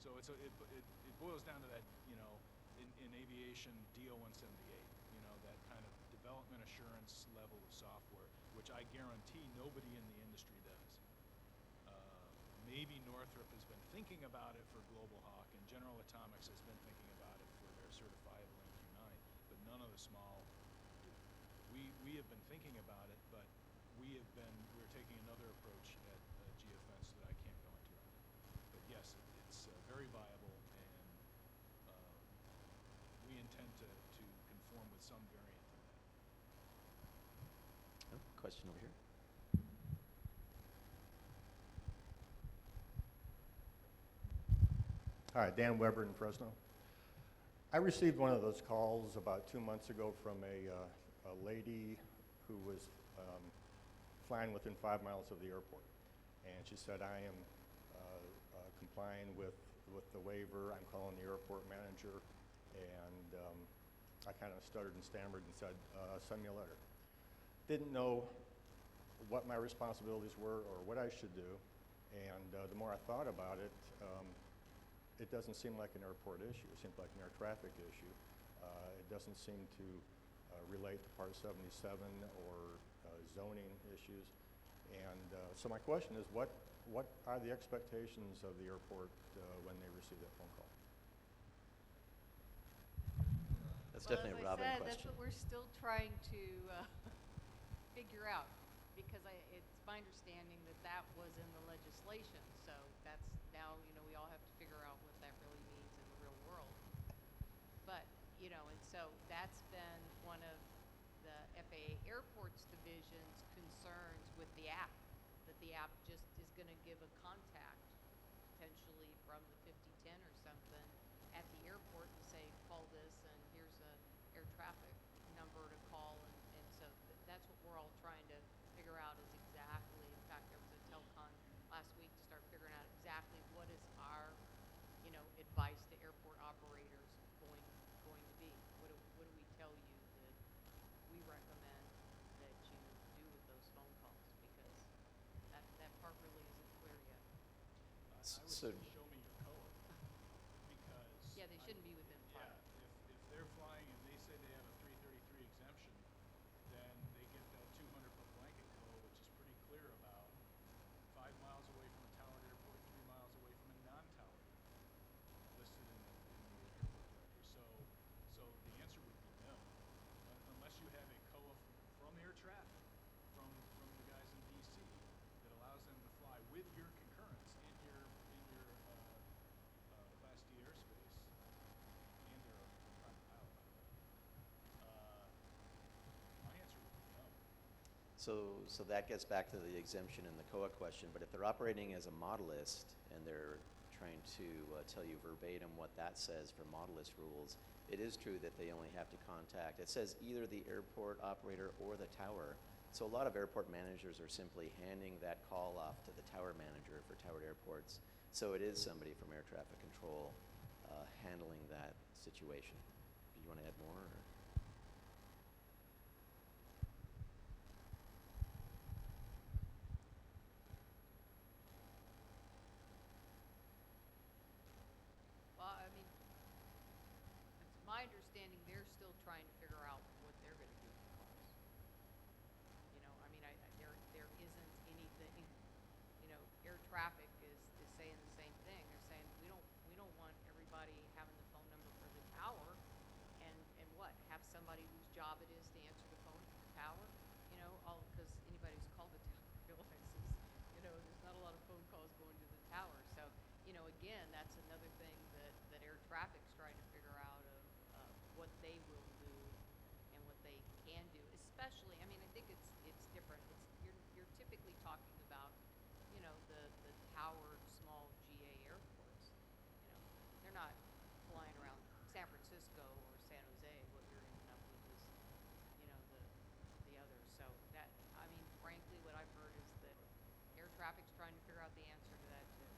So it boils down to that, in aviation, DO-178, that kind of development assurance level of software, which I guarantee nobody in the industry does. Maybe Northrop has been thinking about it for Global Hawk, and General Atomics has been thinking about it for their certifiable MQ-9, but none of the small do. We have been thinking about it, but we're taking another approach at geofence that I can't go into right now. But yes, it's very viable, and we intend to conform with some variant of that. Oh, question over here. Hi, Dan Weber in Fresno. I received one of those calls about 2 months ago from a lady who was flying within 5 miles of the airport. And she said, I am complying with the waiver. I'm calling the airport manager. And I kind of stuttered and stammered and said, send me a letter. Didn't know what my responsibilities were or what I should do. And the more I thought about it, it doesn't seem like an airport issue. It seems like an air traffic issue. It doesn't seem to relate to Part 77 or zoning issues. And so my question is, what are the expectations of the airport when they receive that phone call? That's definitely a Robin As I said, question. that's what we're still trying to figure out, because it's my understanding that that was in the legislation. So that's now, we all have to figure out what that really means in the real world. But, and so that's been one of the FAA Airports Division's concerns with the app, that the app just is going to give a contact, potentially from the 5010 or something, at the airport and say, call this, and here's a air traffic number to call. And so that's what we're all trying to figure out is exactly, in fact, there was a telecon last week to start figuring out exactly what is our, advice to airport operators going to be. What do we tell you that we recommend that you do with those phone calls? Because that part really isn't clear yet. I would So- say show me your code, because Yeah, they shouldn't be within yeah, 5. if they're flying and they say they have a 333 exemption, then they get that 200-foot blanket code, which is pretty clear about 5 miles away from a towered airport, 3 miles away from a non-towered airport, listed in the airport directory. So the answer would be no, unless you have a COA from air traffic, from the guys in DC, that allows them to fly with your concurrence in your So that gets back to the exemption and the COA question, but if they're operating as a modelist and they're trying to tell you verbatim what that says for modelist rules, it is true that they only have to contact, it says either the airport operator or the tower. So a lot of airport managers are simply handing that call off to the tower manager for towered airports. So it is somebody from air traffic control handling that situation. Do you want to add more? Or? Well, I mean, it's my understanding they're still trying to figure out what they're going to do with the calls. You know, I mean, there isn't anything. You know, air traffic is saying the same thing. They're saying we don't want everybody having the phone number for the tower, and what, have somebody whose job it is to answer the phone for the tower. You know, all because anybody who's called the tower realizes, you know, there's not a lot of phone calls going to the tower. So, you know, again, that's another thing that air traffic's trying to figure out of what they will do and what they can do. Especially, I mean, I think it's different. You're typically talking about, you know, the towered small GA airports. You know, they're not flying around San Francisco or San Jose. What you're ending up with is, you know, the others. So that, I mean, frankly, what I've heard is that air traffic's trying to figure out the answer to that too.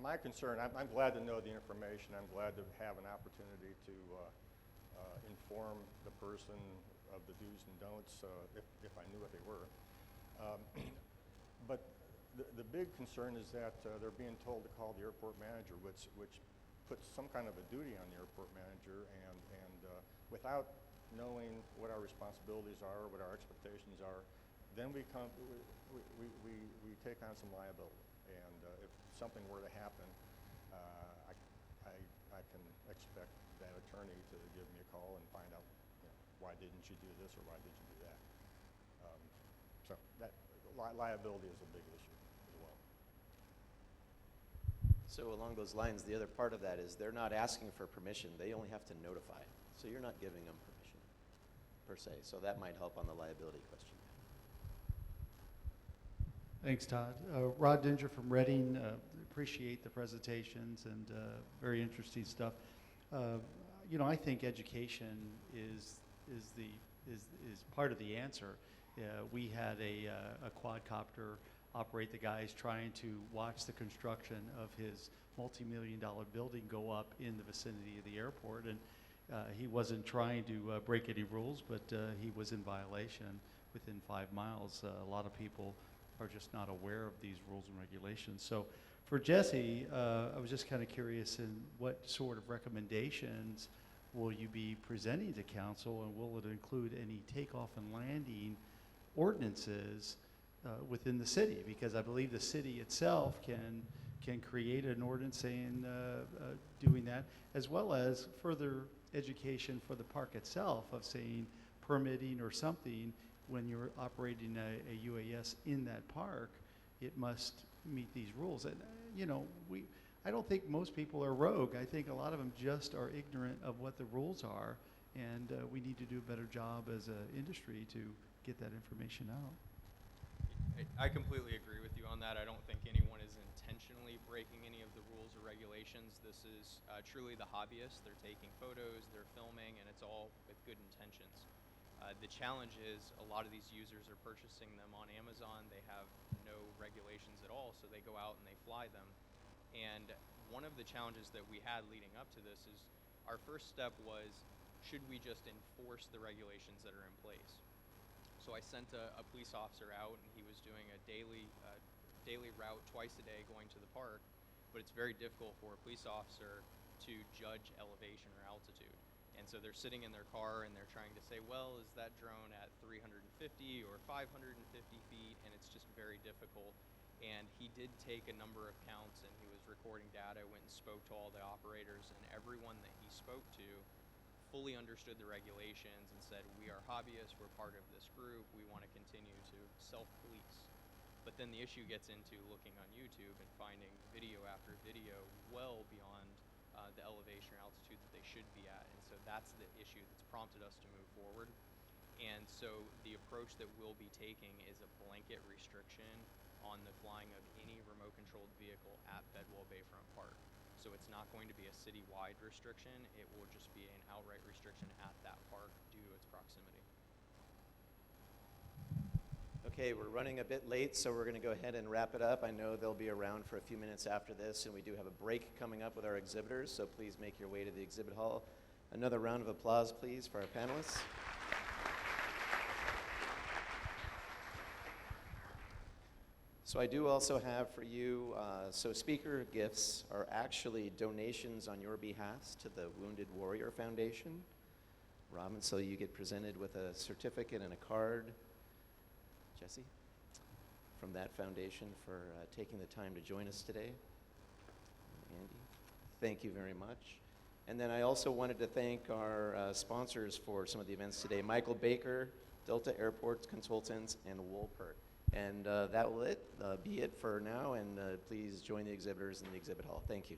My concern, I'm glad to know the information. I'm glad to have an opportunity to inform the person of the do's and don'ts if I knew what they were. But the big concern is that they're being told to call the airport manager, which puts some kind of a duty on the airport manager, and without knowing what our responsibilities are, what our expectations are, then we take on some liability. And if something were to happen, I can expect that attorney to give me a call and find out, you know, why didn't you do this or why did you do that. So that liability is a big issue as well. So along those lines, the other part of that is they're not asking for permission. They only have to notify. So you're not giving them permission per se. So that might help on the liability question. Thanks, Todd. Rod Dinger from Reading. Appreciate the presentations and very interesting stuff. You know, I think education is part of the answer. We had a quadcopter operate. The guys trying to watch the construction of his multi-million-dollar building go up in the vicinity of the airport, and he wasn't trying to break any rules, but he was in violation within 5 miles. A lot of people are just not aware of these rules and regulations. So for Jesse, I was just kind of curious in what sort of recommendations will you be presenting to council, and will it include any takeoff and landing ordinances within the city? Because I believe the city itself can create an ordinance saying doing that, as well as further education for the park itself of saying permitting or something. When you're operating a UAS in that park, it must meet these rules. And you know, I don't think most people are rogue. I think a lot of them just are ignorant of what the rules are, and we need to do a better job as an industry to get that information out. I completely agree with you on that. I don't think anyone is intentionally breaking any of the rules or regulations. This is truly the hobbyists. They're taking photos, they're filming, and it's all with good intentions. The challenge is a lot of these users are purchasing them on Amazon. They have no regulations at all, so they go out and they fly them. And one of the challenges that we had leading up to this is our first step was, should we just enforce the regulations that are in place? So I sent a police officer out, and he was doing a daily route twice a day going to the park, but it's very difficult for a police officer to judge elevation or altitude. And so they're sitting in their car and they're trying to say, well, is that drone at 350 or 550 feet? And it's just very difficult. And he did take a number of counts, and he was recording data, went and spoke to all the operators, and everyone that he spoke to fully understood the regulations and said, we are hobbyists, we're part of this group, we want to continue to self-police. But then the issue gets into looking on YouTube and finding video after video well beyond the elevation or altitude that they should be at. And so that's the issue that's prompted us to move forward. And so the approach that we'll be taking is a blanket restriction on the flying of any remote-controlled vehicle at Bedwell Bayfront Park. So it's not going to be a city-wide restriction. It will just be an outright restriction at that park due to its proximity. Okay, we're running a bit late, so we're going to go ahead and wrap it up. I know they'll be around for a few minutes after this, and we do have a break coming up with our exhibitors, so please make your way to the exhibit hall. Another round of applause, please, for our panelists. So I do also have for you, so speaker gifts are actually donations on your behalf to the Wounded Warrior Foundation. Robin, so you get presented with a certificate and a card. Jesse, from that foundation for taking the time to join us today. Andy, thank you very much. And then I also wanted to thank our sponsors for some of the events today, Michael Baker, Delta Airport Consultants, and Woolpert. And that will be it for now, and please join the exhibitors in the exhibit hall. Thank you.